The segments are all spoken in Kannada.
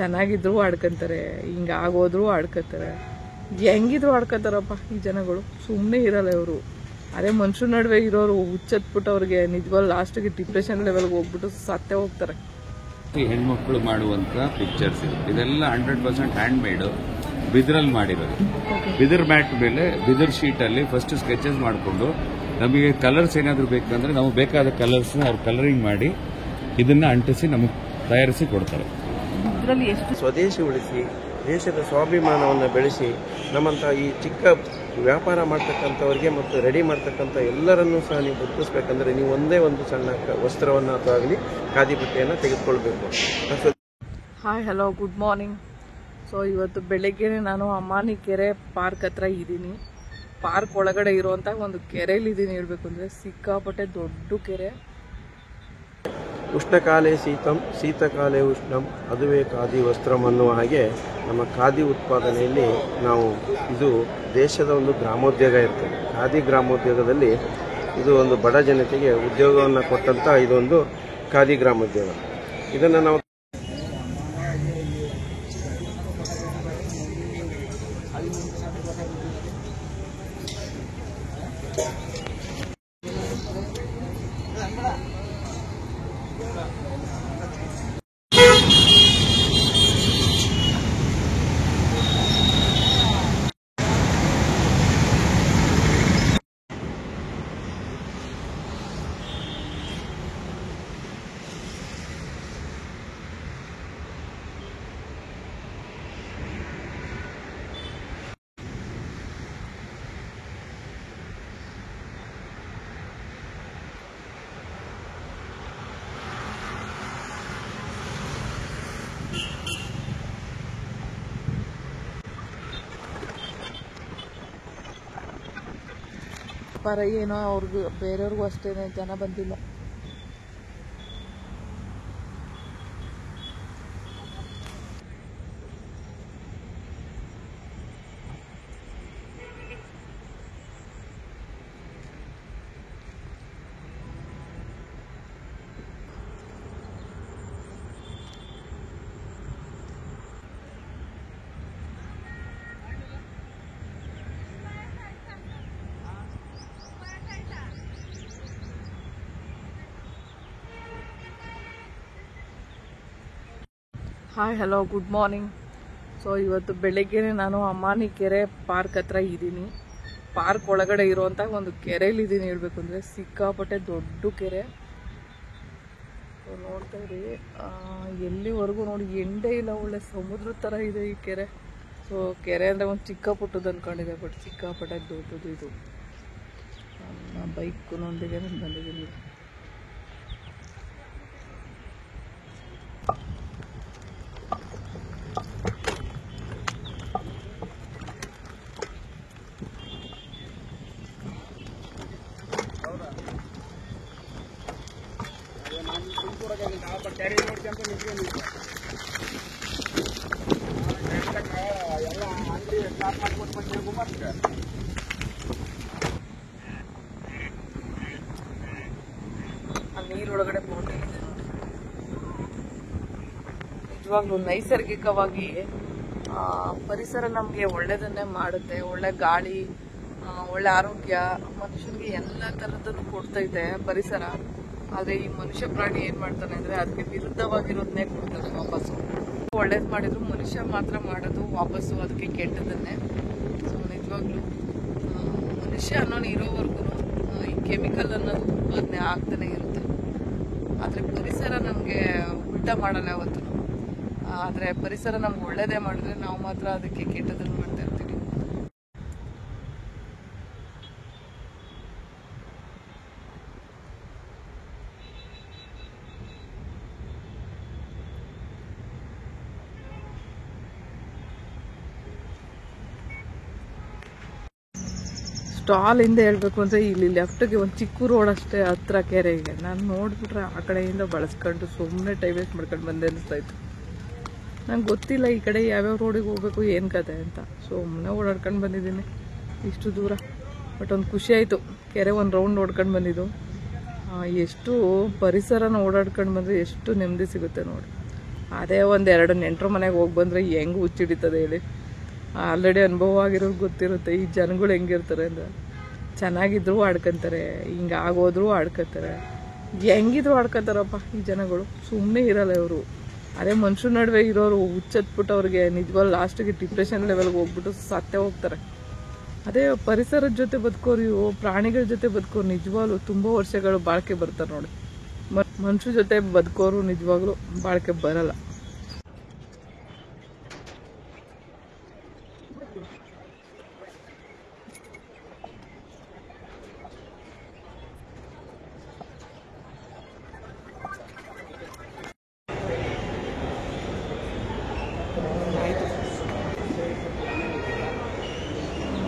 ಚೆನ್ನಾಗಿದ್ರು ಆಡ್ಕೊಂತಾರೆ, ಹಿಂಗಾಗೋದ್ರು ಆಡ್ಕೊತಾರೆ, ಹೆಂಗಿದ್ರು ಆಡ್ಕೊತಾರಪ್ಪ ಈ ಜನಗಳು. ಸುಮ್ಮನೆ ಇರಲ್ಲ ಇವರು. ಅದೇ ಮನುಷ್ಯರ ನಡುವೆ ಇರೋರು ಹುಚ್ಚತ್ಬಿಟ್ಟು ಅವ್ರಿಗೆ ನಿಜವಾಗ್ಲೂ ಲಾಸ್ಟಿಗೆ ಡಿಪ್ರೆಷನ್ ಲೆವೆಲ್ಗೆ ಹೋಗ್ಬಿಟ್ಟು ಸತ್ತೇ ಹೋಗ್ತಾರೆ. ಹೆಣ್ಮಕ್ಳು ಮಾಡುವಂತ ಪಿಕ್ಚರ್ಸ್ ಇದೆಲ್ಲ 100% ಹ್ಯಾಂಡ್ ಮೇಡ್, ಬಿದಿರಲ್ಲಿ ಮಾಡಿರೋದು. ಬಿದಿರ್ ಮ್ಯಾಟ್ ಮೇಲೆ ಬಿದಿರ್ ಶೀಟ್ ಅಲ್ಲಿ ಫಸ್ಟ್ ಸ್ಕೆಚಸ್ ಮಾಡಿಕೊಂಡು ನಮಗೆ ಕಲರ್ಸ್ ಏನಾದ್ರು ಬೇಕಂದ್ರೆ ನಮಗೆ ಬೇಕಾದ ಕಲರ್ಸ್ ಅವ್ರು ಕಲರಿಂಗ್ ಮಾಡಿ ಇದನ್ನ ಅಂಟಿಸಿ ನಮಗೆ ತಯಾರಿಸಿ ಕೊಡ್ತಾರೆ. ಸ್ವದೇಶಿ ಉಳಿಸಿ ದೇಶದ ಸ್ವಾಭಿಮಾನವನ್ನು ಬೆಳೆಸಿ ನಮ್ಮಂಥ ಈ ಚಿಕ್ಕ ವ್ಯಾಪಾರ ಮಾಡ್ತಕ್ಕಂಥವ್ರಿಗೆ ಮತ್ತು ರೆಡಿ ಮಾಡ್ತಕ್ಕಂಥ ಎಲ್ಲರನ್ನೂ ಸಹ ನೀವು ಗುರುತಿಸ್ಬೇಕಂದ್ರೆ ನೀವು ಒಂದೇ ಒಂದು ಸಣ್ಣ ವಸ್ತ್ರವನ್ನು ಅಥವಾ ಆಗಲಿ ಖಾದಿ ಬಟ್ಟೆಯನ್ನು ತೆಗೆದುಕೊಳ್ಬೇಕು. Hi, hello, good morning. So ಇವತ್ತು ಬೆಳಗ್ಗೆ ನಾನು ಅಮಾನಿ ಕೆರೆ ಪಾರ್ಕ್ ಹತ್ರ ಇದ್ದೀನಿ. ಪಾರ್ಕ್ ಒಳಗಡೆ ಇರುವಂಥ ಒಂದು ಕೆರೆಯಲ್ಲಿದ್ದೀನಿ. ಹೇಳ್ಬೇಕು ಅಂದರೆ ಸಿಕ್ಕಾಪಟ್ಟೆ ದೊಡ್ಡ ಕೆರೆ. ಉಷ್ಣಕಾಲೇ ಶೀತಂ ಶೀತಕಾಲೇ ಉಷ್ಣಂ ಅದುವೇ ಖಾದಿ ವಸ್ತ್ರಂ ಅನ್ನುವ ಹಾಗೆ ನಮ್ಮ ಖಾದಿ ಉತ್ಪಾದನೆಯಲ್ಲಿ ನಾವು ಇದು ದೇಶದ ಒಂದು ಗ್ರಾಮೋದ್ಯೋಗ ಇರ್ತದೆ. ಖಾದಿ ಗ್ರಾಮೋದ್ಯೋಗದಲ್ಲಿ ಇದು ಒಂದು ಬಡ ಜನತೆಗೆ ಉದ್ಯೋಗವನ್ನು ಕೊಟ್ಟಂಥ ಇದೊಂದು ಖಾದಿ ಗ್ರಾಮೋದ್ಯೋಗ. ಇದನ್ನು ನಾವು ವ್ಯಾಪಾರ ಏನೋ ಅವ್ರಿಗೂ ಬೇರೆಯವ್ರಿಗೂ ಅಷ್ಟೇ ಜನ ಬಂದಿಲ್ಲ. Hi, hello, good morning. So ಇವತ್ತು ಬೆಳಗ್ಗೆ ನಾನು ಅಮಾನಿ ಕೆರೆ ಪಾರ್ಕ್ ಹತ್ರ ಇದ್ದೀನಿ. ಪಾರ್ಕ್ ಒಳಗಡೆ ಇರುವಂಥ ಒಂದು ಕೆರೆಯಲ್ಲಿದ್ದೀನಿ. ಹೇಳ್ಬೇಕು ಅಂದರೆ ಸಿಕ್ಕಾಪಟ್ಟೆ ದೊಡ್ಡ ಕೆರೆ. ನೋಡ್ತಾ ಇರಿ, ಎಲ್ಲಿವರೆಗೂ ನೋಡಿ ಎಂಡೇ ಇಲ್ಲ. ಒಳ್ಳೆ ಸಮುದ್ರ ಥರ ಇದೆ ಈ ಕೆರೆ. ಸೊ ಕೆರೆ ಅಂದರೆ ಒಂದು ಚಿಕ್ಕ ಪುಟ್ಟದ್ದು ಅಂದ್ಕೊಂಡಿದೆ, ಬಟ್ ಸಿಕ್ಕಾಪಟ್ಟೆ ದೊಡ್ಡದು ಇದು. ನನ್ನ ಬೈಕ್ನೊಂದಿಗೆ ನಾನು ಬಂದಿದ್ದೀನಿ. ನೀರೊಳಗಡೆ ಬೋಟಿಂಗ್ ಇದೆ ನೋಡಿ. ನಿಜವಾಗ್ಲೂ ನೈಸರ್ಗಿಕವಾಗಿ ಪರಿಸರ ನಮಗೆ ಒಳ್ಳೆಯದನ್ನೇ ಮಾಡುತ್ತೆ. ಒಳ್ಳೆ ಗಾಳಿ, ಒಳ್ಳೆ ಆರೋಗ್ಯ, ಮನುಷ್ಯನಿಗೆ ಎಲ್ಲ ಥರದನ್ನು ಕೊಡ್ತೈತೆ ಪರಿಸರ. ಆದರೆ ಈ ಮನುಷ್ಯ ಪ್ರಾಣಿ ಏನು ಮಾಡ್ತಾನೆ ಅಂದರೆ ಅದಕ್ಕೆ ವಿರುದ್ಧವಾಗಿರೋದನ್ನೇ ಕೊಡ್ತಾನೆ ವಾಪಸ್ಸು. ಒಳ್ಳೇದು ಮಾಡಿದ್ರು ಮನುಷ್ಯ ಮಾತ್ರ ಮಾಡೋದು ವಾಪಸ್ಸು ಅದಕ್ಕೆ ಕೆಟ್ಟದನ್ನೇ. ಸೊ ನಿಜವಾಗ್ಲೂ ಮನುಷ್ಯ ಅನ್ನೋನು ಇರೋವರೆಗೂ ಈ ಕೆಮಿಕಲ್ ಅನ್ನೋದು ಉತ್ಪಾದನೆ ಆಗ್ತಾನೆ ಇರುತ್ತೆ. ಆದರೆ ಪರಿಸರ ನಮಗೆ ಉಲ್ಟಾ ಮಾಡಲ್ಲ ಯಾವತ್ತೂ. ಆದರೆ ಪರಿಸರ ನಮ್ಗೆ ಒಳ್ಳೇದೇ ಮಾಡಿದ್ರೆ ನಾವು ಮಾತ್ರ ಅದಕ್ಕೆ ಕೆಟ್ಟದನ್ನು ಮಾಡ್ತಾ ಇರ್ತೀವಿ. ಸ್ಟಾಲ್ ಇಂದ ಹೇಳ್ಬೇಕು ಅಂದರೆ ಇಲ್ಲಿ ಲೆಫ್ಟ್ಗೆ ಒಂದು ಚಿಕ್ಕ ರೋಡ್ ಅಷ್ಟೇ ಹತ್ರ ಕೆರೆಗೆ. ನಾನು ನೋಡ್ಬಿಟ್ರೆ ಆ ಕಡೆಯಿಂದ ಬಳಸ್ಕೊಂಡು ಸುಮ್ಮನೆ ಟೈಮ್ ವೇಸ್ಟ್ ಮಾಡ್ಕೊಂಡು ಬಂದೆ ಅನಿಸ್ತಾಯಿತ್ತು. ನಂಗೆ ಗೊತ್ತಿಲ್ಲ ಈ ಕಡೆ ಯಾವ್ಯಾವ ರೋಡಿಗೆ ಹೋಗ್ಬೇಕು ಏನು ಕತೆ ಅಂತ. ಸುಮ್ಮನೆ ಓಡಾಡ್ಕೊಂಡು ಬಂದಿದ್ದೀನಿ ಇಷ್ಟು ದೂರ. ಬಟ್ ಒಂದು ಖುಷಿ ಆಯಿತು, ಕೆರೆ ಒಂದು ರೌಂಡ್ ನೋಡ್ಕೊಂಡು ಬಂದಿದ್ದು. ಎಷ್ಟು ಪರಿಸರನ ಓಡಾಡ್ಕೊಂಡು ಬಂದರೆ ಎಷ್ಟು ನೆಮ್ಮದಿ ಸಿಗುತ್ತೆ ನೋಡಿ. ಅದೇ ಒಂದೆರಡು ನೆಂಟರು ಮನೆಗೆ ಹೋಗಿ ಬಂದರೆ ಹೆಂಗೆ ಹುಚ್ಚಿಡಿತದೆ ಹೇಳಿ. ಆಲ್ರೆಡಿ ಅನುಭವ ಆಗಿರೋರು ಗೊತ್ತಿರುತ್ತೆ ಈ ಜನಗಳು ಹೆಂಗಿರ್ತಾರೆ ಅಂತ. ಚೆನ್ನಾಗಿದ್ರು ಆಡ್ಕೊತಾರೆ, ಹಿಂಗೆ ಆಗೋದ್ರು ಆಡ್ಕೊತಾರೆ, ಹೆಂಗಿದ್ರು ಆಡ್ಕೊತಾರಪ್ಪ ಈ ಜನಗಳು. ಸುಮ್ಮನೆ ಇರಲ್ಲ ಇವರು. ಅದೇ ಮನುಷ್ಯ ನಡುವೆ ಇರೋರು ಹುಚ್ಚತ್ಬಿಟ್ಟು ಅವ್ರಿಗೆ ನಿಜವಾಗ್ಲೂ ಲಾಸ್ಟಿಗೆ ಡಿಪ್ರೆಷನ್ ಲೆವೆಲ್ಗೆ ಹೋಗ್ಬಿಟ್ಟು ಸತ್ತೇ ಹೋಗ್ತಾರೆ. ಅದೇ ಪರಿಸರದ ಜೊತೆ ಬದುಕೋರು, ಇವು ಪ್ರಾಣಿಗಳ ಜೊತೆ ಬದುಕೋರು ನಿಜವಾಗ್ಲೂ ತುಂಬ ವರ್ಷಗಳು ಬಾಳ್ಕೆ ಬರ್ತಾರೆ ನೋಡಿ. ಮನುಷ್ಯ ಜೊತೆ ಬದುಕೋರು ನಿಜವಾಗ್ಲೂ ಬಾಳ್ಕೆ ಬರಲ್ಲ.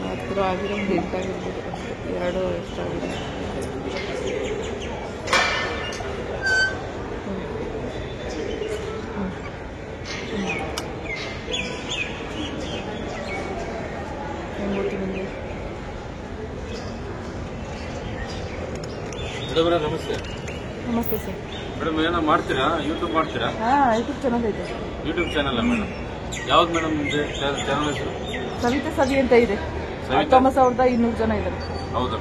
ಹತ್ತಿರ ಆಗಿರೋ 8 ಆಗಿರ್ಬೋದು ಅಷ್ಟೇ, 2 ಎಷ್ಟಾಗಿದೆ. ನಮಸ್ತೆ. ನಮಸ್ತೆ ಸರ್. ಮೇಡಮ್ ಏನೋ ಮಾಡ್ತೀರಾ? ಯೂಟ್ಯೂಬ್ ಮಾಡ್ತೀರಾ? ಯೂಟ್ಯೂಬ್ ಚಾನಲ್ ಐತೆ. ಯೂಟ್ಯೂಬ್ ಚಾನಲ್ ಮೇಡಮ್ ಯಾವ್ದು ಮೇಡಮ್ ನಿಮ್ದು ಚಾನಲ್ ಹೆಸರು? ಸವಿತಾ ಸವಿ ಅಂತ ಇದೆ. 19,200 ಜನ ಇದ್ದಾರೆ. ಹೌದಾ?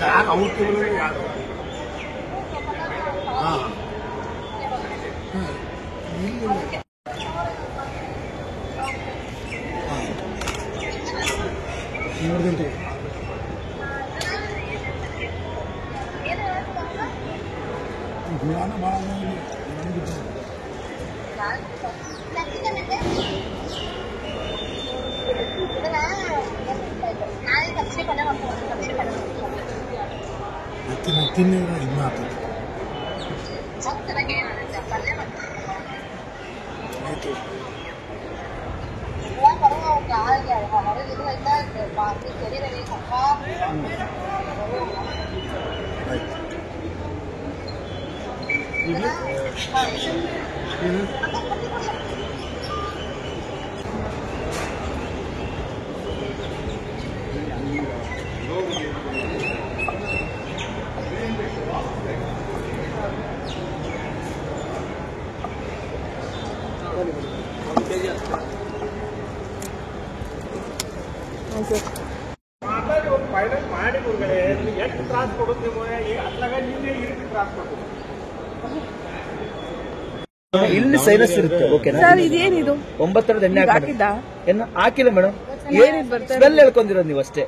ಯಾರು ಅವ್ರು ಯಾರು ನೋಡಿದಂತೆ ಜ್ಞಾನ ಭಾಳ ತಿನ್ನಿದ್ರೆ ಇನ್ನೂ ಆಗ್ತದೆ. ಆಯ್ತು. ಮಾಡಿ ಗುರುಗಳೇ, ಎಷ್ಟು ತ್ರಾಸ ಕೊಡೋದು ನೀವು? ಅದ್ರಾಗ ನೀವೇ ಇರಿಸಿ ತ್ರಾಸ ಕೊಡ್ತೀವಿ. ಇಲ್ಲಿ ಸೈನಸ್ ಇರುತ್ತೆ. ಓಕೆನಾ ಸರ್ ಇದೇನಿದು 9 ಎಣ್ಣೆ ಹಾಕಿದ್ದ ಹಾಕಿಲ್ಲ ಮೇಡಮ್. ಏನಿದ್ ಬರ್ತಾರೆ ಸ್ಮೆಲ್ ಹೇಳ್ಕೊಂಡಿರೋದು ನೀವು ಅಷ್ಟೇ.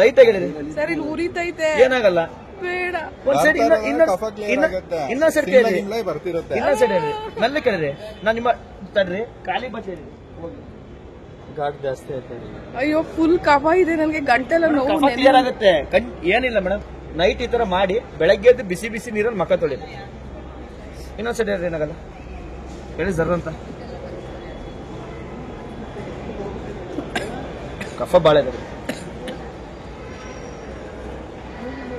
ಲೈಟ್ ಆಗಿ ಹೇಳಿದ್ರಿ, ಸರ್ ಇಲ್ಲಿ ಉರಿತೈತೆ, ಏನಾಗಲ್ಲ. ಬೇಡ ಒಂದ್ಸರಿ ಇನ್ನೊಂದ್ ಸರಿ ಕೇಳಿ, ಇನ್ನೊಂದ್ ಸರಿ ಹೇಳಿ, ಮೆಲ್ಲ ಕೇಳಿರಿ. ನಾನು ನಿಮ್ಮ ತಡ್ರಿ ಖಾಲಿ ಬಚ್ಚಿ ಘಾಟ್ ಜಾಸ್ತಿ ಆಯ್ತು. ಅಯ್ಯೋ ಫುಲ್ ಕಫ ಇದೆ ನನಗೆ, ಗಂಟೆಲ್ಲ ನೋವು. ಕ್ಲಿಯರ್ ಆಗುತ್ತೆ. ಏನಿಲ್ಲ ಮೇಡಮ್, ನೈಟ್ ಈ ತರ ಮಾಡಿ ಬೆಳಗ್ಗೆ ಎದ್ದು ಬಿಸಿ ಬಿಸಿ ನೀರಲ್ಲಿ ಮಕ್ಕ ತೊಳಿರಿ. ಇನ್ನೊಂದ್ಸರಿ ಹೇಳ್ರಿ, ಏನಾಗಲ್ಲ ಹೇಳಿ ಸರ್ ಅಂತ. ಕಫ ಬಾಳ ಇದೆ.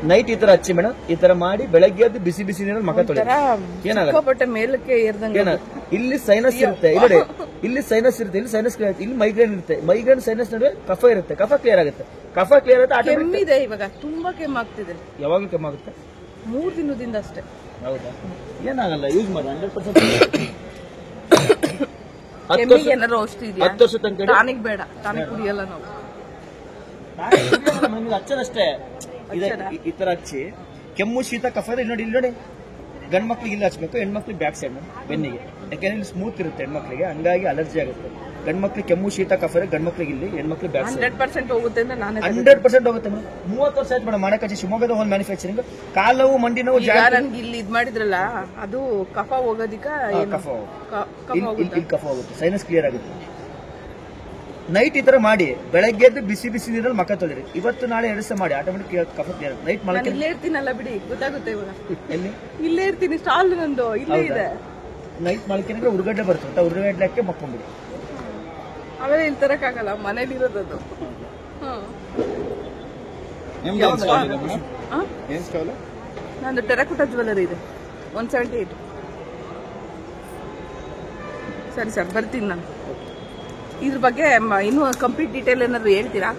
ನೈಟ್ ಈ ತರ ಹಚ್ಚಿ ಮೇಡಮ್, ಈ ತರ ಮಾಡಿ ಬೆಳಗ್ಗೆ ಎದ್ದು ಬಿಸಿ ಬಿಸಿ ನೀರಲ್ಲಿ ಮಕ್ಕ ತೊಳಿ. ಏನಾಗಲ್ಲ, ಮೇಲಕ್ಕೆ ಏರ್ದಂಗೆ. ಇಲ್ಲಿ ಸೈನಸ್ ಇರುತ್ತೆ, ಇಲ್ಲಿ ಇಲ್ಲಿ ಸೈನಸ್ ಇರುತ್ತೆ, ಇಲ್ಲಿ ಸೈನಸ್ ಕ್ಲಿಯರ್ ಆಗುತ್ತೆ, ಇಲ್ಲಿ ಮೈಗ್ರೇನ್ ಇರುತ್ತೆ. ಮೈಗ್ರೇನ್ ಸೈನಸ್ ನಡುವೆ ಕಫ ಇರುತ್ತೆ, ಕಫ ಕ್ಲಿಯರ್ ಆಗುತ್ತೆ. ಕಫ ಕ್ಲಿಯರ್ ಆಗುತ್ತೆ. ಕೆಮ್ಮಿದೆ ಇವಾಗ, ತುಂಬಾ ಕೆಮ್ಮಾಗ್ತಿದೆ. ಯಾವಾಗಲೂ ಕೆಮ್ಮಾಗುತ್ತೆ? 3 ದಿನದಿಂದ ಅಷ್ಟೇ. ಹೌದಾ? ಏನಾಗಲ್ಲ, ಯೂಸ್ ಮಾಡಿ 100%. ಕೆಮ್ಮಿಗೆ ಏನಾದ್ರು ಔಷಧಿ ಇದೆಯಾ? 10 ವರ್ಷ ತನಕ ಟಾನಿಕ್ ಬೇಡ, ಟಾನಿಕ್ ಕುಡಿಯಲ್ಲ ನಾವು. ಹಚ್ಚದಷ್ಟೇ. ಈ ತರ ಹಚ್ಚಿ ಕೆಮ್ಮು ಶೀತ ಕಫ ಇದೆ ನೋಡಿ, ಇಲ್ಲಿ ನೋಡಿ. ಗಂಡ್ ಮಕ್ಳಿಗೆ ಇಲ್ಲಿ ಹಚ್ಬೇಕು, ಹೆಣ್ಮಕ್ಳಿಗೆ ಬ್ಯಾಕ್ ಸೈಡ್ ಬೆನ್ನಿಗೆ. ಯಾಕೆಂದ್ರೆ ಇಲ್ಲಿ ಸ್ಮೂತ್ ಇರುತ್ತೆ ಹೆಣ್ಮಕ್ಳಿಗೆ, ಹಂಗಾಗಿ ಅಲರ್ಜಿ ಆಗುತ್ತೆ. ಗಂಡ್ ಮಕ್ಳಿಗೆ ಕೆಮ್ಮು ಶೀತ ಕಫ ಇದೆ, ಗಂಡ್ ಮಕ್ಳಿಗೆ ಇಲ್ಲಿ, ಹೆಣ್ಮಕ್ಳಿಗೆ ಬ್ಯಾಕ್ ಸೈಡ್. 100% ಹೋಗುತ್ತೆ ಅಂತ ನಾನು 100% ಹೋಗುತ್ತೆ ಮೇಡಮ್. 30 ವರ್ಷ ಆಯ್ತು ಮೇಡಮ್ ಮಾಡಕ್ಕೆ. ಶಿವಮೊಗ್ಗದ ಒಂದು ಮ್ಯಾನುಫ್ಯಾಕ್ಚರಿಂಗ್. ಕಾಲು ನೋವು, ಮಂಡಿ ನೋವು, ನನ್ಗೆ ಇಲ್ಲಿ ಇದ್ ಮಾಡಿದ್ರಲ್ಲ, ಅದು ಕಫ ಹೋಗೋದಿಕ್ಕ ಕಫ ಇಲ್ಲಿ ಕಫ ಹೋಗುತ್ತೆ, ಸೈನಸ್ ಕ್ಲಿಯರ್ ಆಗುತ್ತೆ. ನೈಟ್ ಈ ತರ ಮಾಡಿ ಬೆಳಗ್ಗೆ ಎದ್ದು ಬಿಸಿ ಬಿಸಿ ನೀರಲ್ಲಿ ಮಕ್ಕ ತೊಳಿರಿ. ಇವತ್ತು ನಾಳೆ 2 ದಿವಸ ಮಾಡಿ, ಆಟೋಮೆಟಿಕ್ ಕಫ ಕ್ಲಿಯರ್. ನೈಟ್ ಮಲಗಿ ಇಲ್ಲೇ ಇರ್ತೀನಲ್ಲ ಬಿಡಿ, ಗೊತ್ತಾಗುತ್ತೆ ಇವಾಗ. ಎಲ್ಲಿ ಇಲ್ಲೇ ಇರ್ತೀನಿ, ಸ್ಟಾಲ್ ನಂದು ಇಲ್ಲೇ ಇದೆ. ನೈಟ್ ಮಲ್ಕಿದ್ರೆ ಉರುಗಡ್ಡೆ ಬರುತ್ತೆ, ಉರುಗಡ್ಡಕ್ಕೆ ಮಕ್ಕೊಂಬಿಡಿ. ಆಮೇಲೆ ಇಲ್ಲಿ ತರಕ್ಕಾಗಲ್ಲ, ಮನೇಲಿ ಇರೋದದು. ನಂದು ಟೆರಕೋಟಾ ಜ್ಯುವೆಲ್ಲರಿ ಇದೆ, 178. ಸರಿ ಸರ್, ಬರ್ತೀನಿ ನಾನು. ಇದ್ರ ಬಗ್ಗೆ ಇನ್ನೂ ಕಂಪ್ಲೀಟ್ ಡೀಟೇಲ್ ಏನಾದ್ರು ಹೇಳ್ತೀರಾ?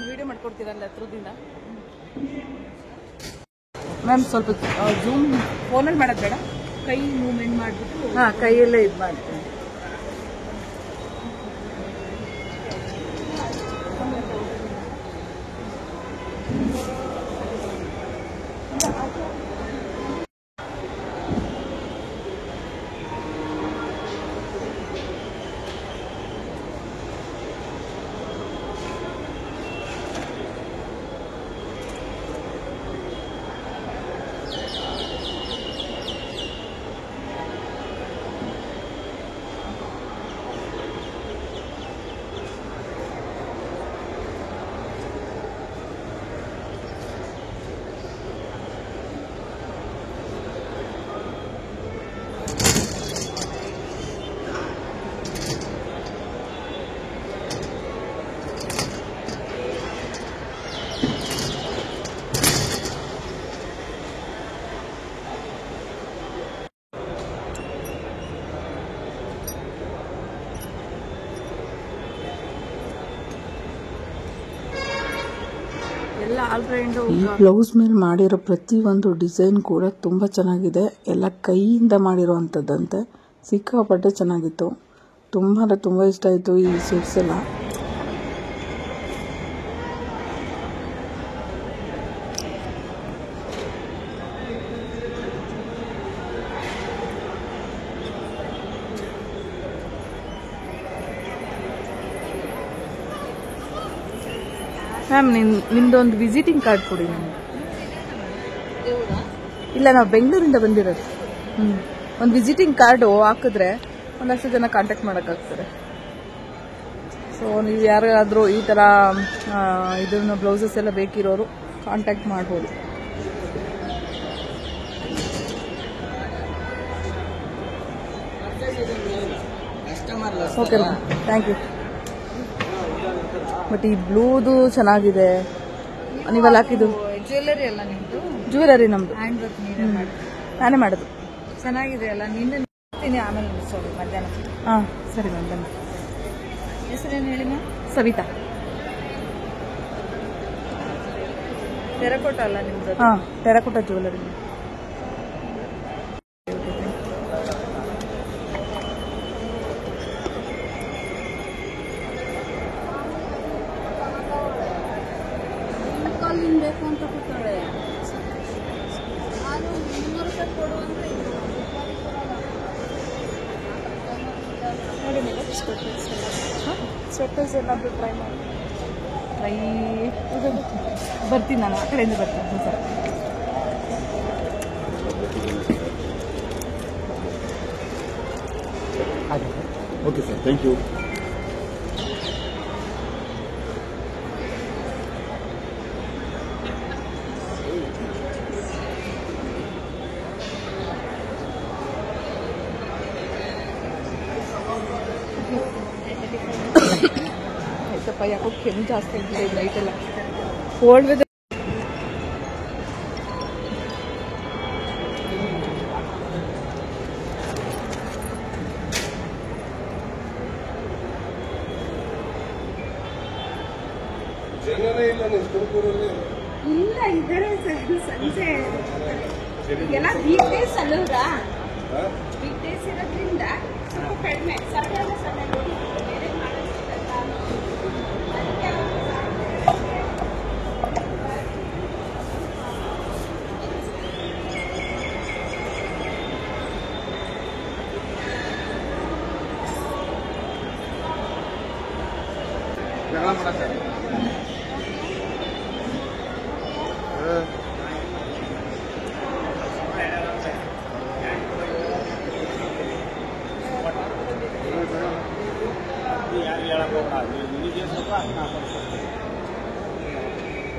ವಿಡಿಯೋ ಮಾಡ್ಕೊಡ್ತೀರಲ್ಲ ಹತ್ರದಿಂದ ಮ್ಯಾಮ್? ಸ್ವಲ್ಪ ಜೂಮ್ ಫೋನಲ್ಲಿ ಮಾಡೋದು ಬೇಡ, ಕೈ ಮೂವ್ಮೆಂಟ್ ಮಾಡಿಬಿಟ್ಟು. ಹಾಂ, ಕೈಯಲ್ಲೇ ಇದು ಮಾಡ್ತೀನಿ. ಎಲ್ಲ ಆಲ್ ರೌಂಡ್. ಈ ಬ್ಲೌಸ್ ಮೇಲೆ ಮಾಡಿರೋ ಪ್ರತಿಯೊಂದು ಡಿಸೈನ್ ಕೂಡ ತುಂಬ ಚೆನ್ನಾಗಿದೆ. ಎಲ್ಲ ಕೈಯಿಂದ ಮಾಡಿರೋವಂಥದ್ದಂತೆ. ಸಿಕ್ಕಾಪಟ್ಟೆ ಚೆನ್ನಾಗಿತ್ತು. ತುಂಬ ಇಷ್ಟ ಆಯಿತು ಈ ಸೆಟ್ಸ್ ಎಲ್ಲ. ಮ್ಯಾಮ್ ನಿಮ್ದೊಂದು ವಿಸಿಟಿಂಗ್ ಕಾರ್ಡ್ ಕೊಡಿ ನಮ್ಗೆ. ಇಲ್ಲ, ನಾವು ಬೆಂಗಳೂರಿಂದ ಬಂದಿರೋದು. ಒಂದು ವಿಸಿಟಿಂಗ್ ಕಾರ್ಡು ಹಾಕಿದ್ರೆ ಒಂದಷ್ಟು ಜನ ಕಾಂಟ್ಯಾಕ್ಟ್ ಮಾಡೋಕ್ಕಾಗ್ತದೆ. ಸೊ ನೀವು ಯಾರಾದರೂ ಈ ಥರ ಇದನ್ನ ಬ್ಲೌಸಸ್ ಎಲ್ಲ ಬೇಕಿರೋರು ಕಾಂಟ್ಯಾಕ್ಟ್ ಮಾಡ್ಬೋದು. Okay ma'am, thank you. But ಈ ಬ್ಲೂದು ಚೆನ್ನಾಗಿದೆ. ನೀವೆಲ್ಲ ಹಾಕಿದ್ದು ಜ್ಯುವೆಲ್ಲರಿ ಅಲ್ಲ ನಿಮ್ದು? ಜ್ಯುವೆಲರಿ ನಮ್ದು. ಹ್ಯಾಂಡ್ ವರ್ಕ್ ನಾನೇ ಮಾಡೋದು. ಚೆನ್ನಾಗಿದೆ ಅಲ್ಲ? ನಿನ್ನೆ ಆಮೇಲೆ ಮುಗಿಸೋದು ಮಧ್ಯಾಹ್ನ. ಹಾಂ ಸರಿ ಮ್ಯಾಮ್, ಬನ್ನಿ. ಹೆಸರೇನು ಹೇಳಿ ಮ್ಯಾಮ್? ಸವಿತಾ. ಟೆರಕೋಟ ಅಲ್ಲ ನಿಮ್ದು? ಹಾಂ, ಟೆರಕೋಟ ಜ್ಯುವೆಲರಿ. ಬೇಕು ಅಂತ ಕೂತಾಳೆ. ನಾನು 200 ರೂಪಾಯಿ ಕೊಡುವಂತ ನೋಡಿ ಮೇಡಮ್. ಸ್ವೆಟರ್ಸ್ ಏನಾದರೂ ಟ್ರೈ ಮಾಡಿ. ಬರ್ತೀನಿ ನಾನು, ಆ ಕಡೆಯಿಂದ ಬರ್ತೀನಿ sir. Okay sir, thank you. ಆಯ್ತಪ್ಪ, ಯಾಕೋ ಕೆಮ್ಮು ಜಾಸ್ತಿ ಆಗಿದೆ ನೈಟೆಲ್ಲ. Cold weather. ಇಲ್ಲ, ಇದ್ದಾರೆ ಸಂಜೆ ಎಲ್ಲ ವೀಕ್ ಡೇಸ್ ಅಲ್ಲವ್ರಾ? ವೀಕ್ ಡೇಸ್ ಇರೋದ್ರಿಂದ ಸ್ವಲ್ಪ ಕಡಿಮೆ. ಸಂಡೆ ಎಲ್ಲ ಸಂಡೆ ನೋಡಿ ಬೇರೆ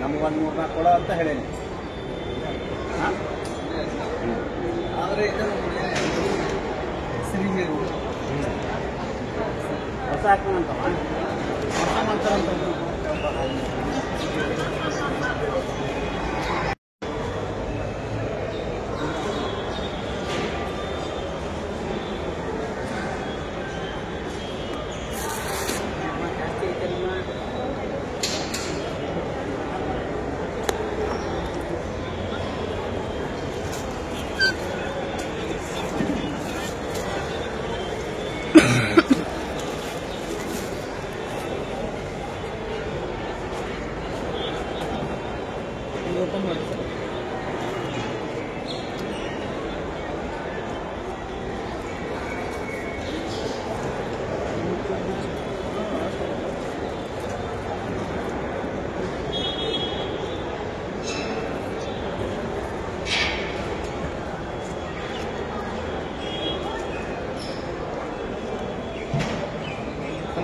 ನಮಗೊಂದು 3-4 ಕೊಡೋ ಅಂತ ಹೇಳೇನಿ. ಆದರೆ ಸಿರಿಮೇರು ಹೊಸ ಹಾಕೋಣಂತವ ಹೊಸ ಮಾಡ್ತಾರಂತ. ಓಪನ್ ಮಾಡ್ತಾರೆ.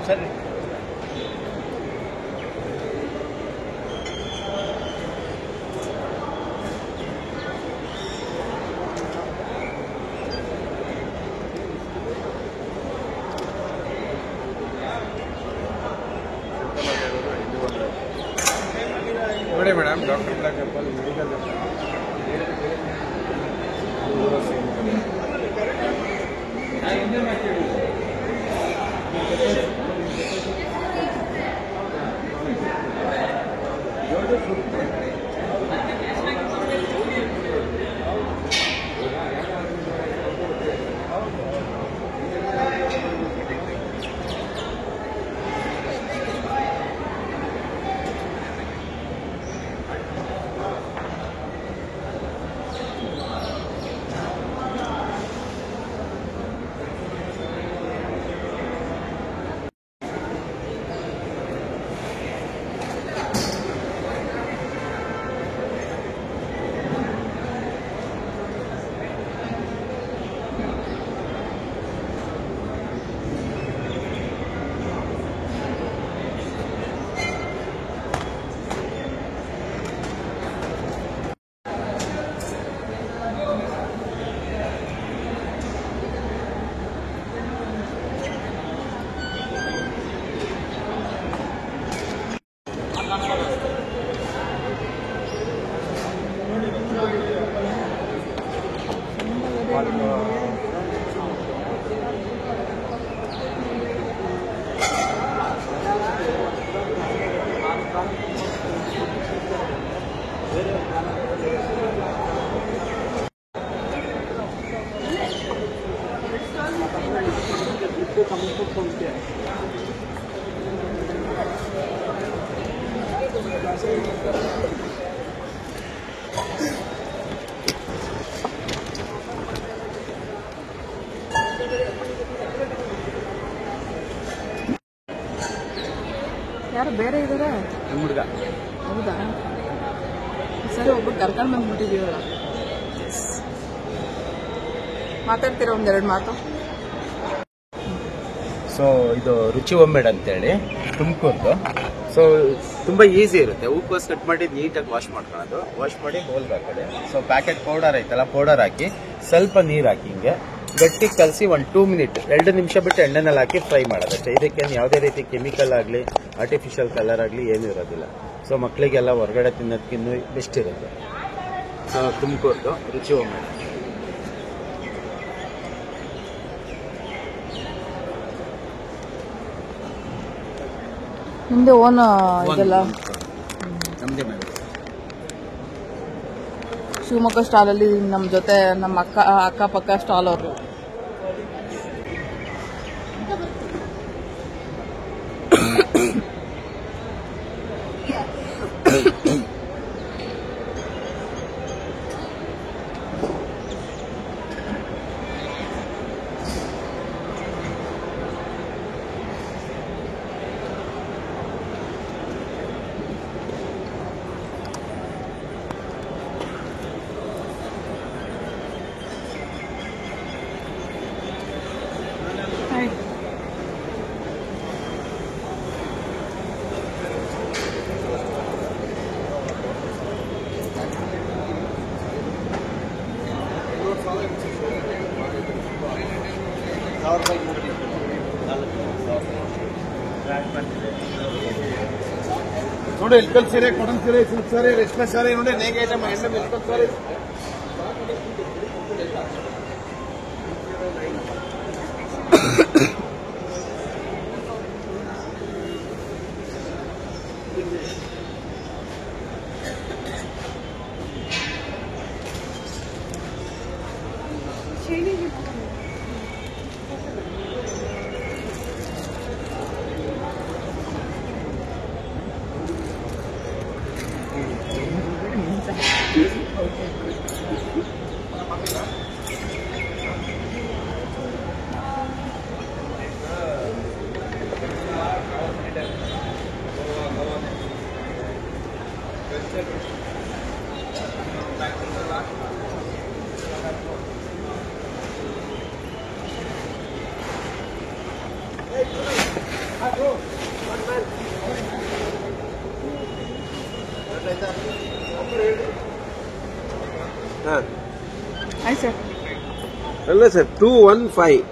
ಸರಿ. ನೋಡಿ madam, doctor block temple medical ಯಾರು ಬೇರೆ ಇದಾರೆ ಹುಡುಗ ಹೌದಾ ಸರಿ ಒಬ್ಬರು ಕರ್ಕೊಂಡು ಬಂದ್ಬಿಟ್ಟಿದೀವಲ್ಲ ಮಾತಾಡ್ತೀರಾ ಒಂದೆರಡು ಮಾತು ಸೊ ಇದು ರುಚಿ ಒಮ್ಮೆಡ್ ಅಂತೇಳಿ ತುಮಕೂರ್ದು. ಸೊ ತುಂಬ ಈಸಿ ಇರುತ್ತೆ. ಹೂಕೋಸ್ ಕಟ್ ಮಾಡಿ ನೀಟಾಗಿ ವಾಶ್ ಮಾಡ್ಕೊಳ್ಳೋದು, ವಾಶ್ ಮಾಡಿ ಬೌಲ್ಗೆ ಹಾಕೋದು. ಸೊ ಪ್ಯಾಕೆಟ್ ಪೌಡರ್ ಐತಲ್ಲ, ಪೌಡರ್ ಹಾಕಿ ಸ್ವಲ್ಪ ನೀರು ಹಾಕಿ ಹಿಂಗೆ ಗಟ್ಟಿ ಕಲಸಿ 1-2 ಮಿನಿಟ್ 2 ನಿಮಿಷ ಬಿಟ್ಟು ಎಣ್ಣೆನಲ್ಲಿ ಹಾಕಿ ಫ್ರೈ ಮಾಡೋದಷ್ಟೇ. ಇದಕ್ಕೇನು ಯಾವುದೇ ರೀತಿ ಕೆಮಿಕಲ್ ಆಗಲಿ ಆರ್ಟಿಫಿಷಿಯಲ್ ಕಲರ್ ಆಗಲಿ ಏನೂ ಇರೋದಿಲ್ಲ. ಸೊ ಮಕ್ಕಳಿಗೆಲ್ಲ ಹೊರಗಡೆ ತಿನ್ನೋದಕ್ಕಿನ್ನೂ ಬೆಸ್ಟ್ ಇರುತ್ತೆ. ಸೊ ತುಮಕೂರ್ದು ರುಚಿ ಒಮ್ಮೆಡ್. ನಿಮ್ದೆ ಓನ್ ಇದೆಲ್ಲ ನಮ್ಮದೇ ಮೇಲೆ ಶಿವಮೊಗ್ಗ ಸ್ಟಾಲಲ್ಲಿ ನಮ್ಮ ಜೊತೆ ನಮ್ಮ ಅಕ್ಕಪಕ್ಕ ಸ್ಟಾಲ್ ಅವರು. ನೋಡಿ ಇಲ್ಕಲ್ ಸೀರೆ, ಕಾಟನ್ ಸೀರೆ, ಸಿಲ್ಕ್ ಸಾರಿ, ರೇಷ್ಮೆ ಸಾರಿ ನೋಡಿ ನೇಗೆ ಐಟಮ್ ಹೆಣ್ಣು ಇಲ್ಕಲ್ ಸಾರಿ. ಆಯ್ತು ಸರ್. ಅಲ್ಲ ಸರ್ 215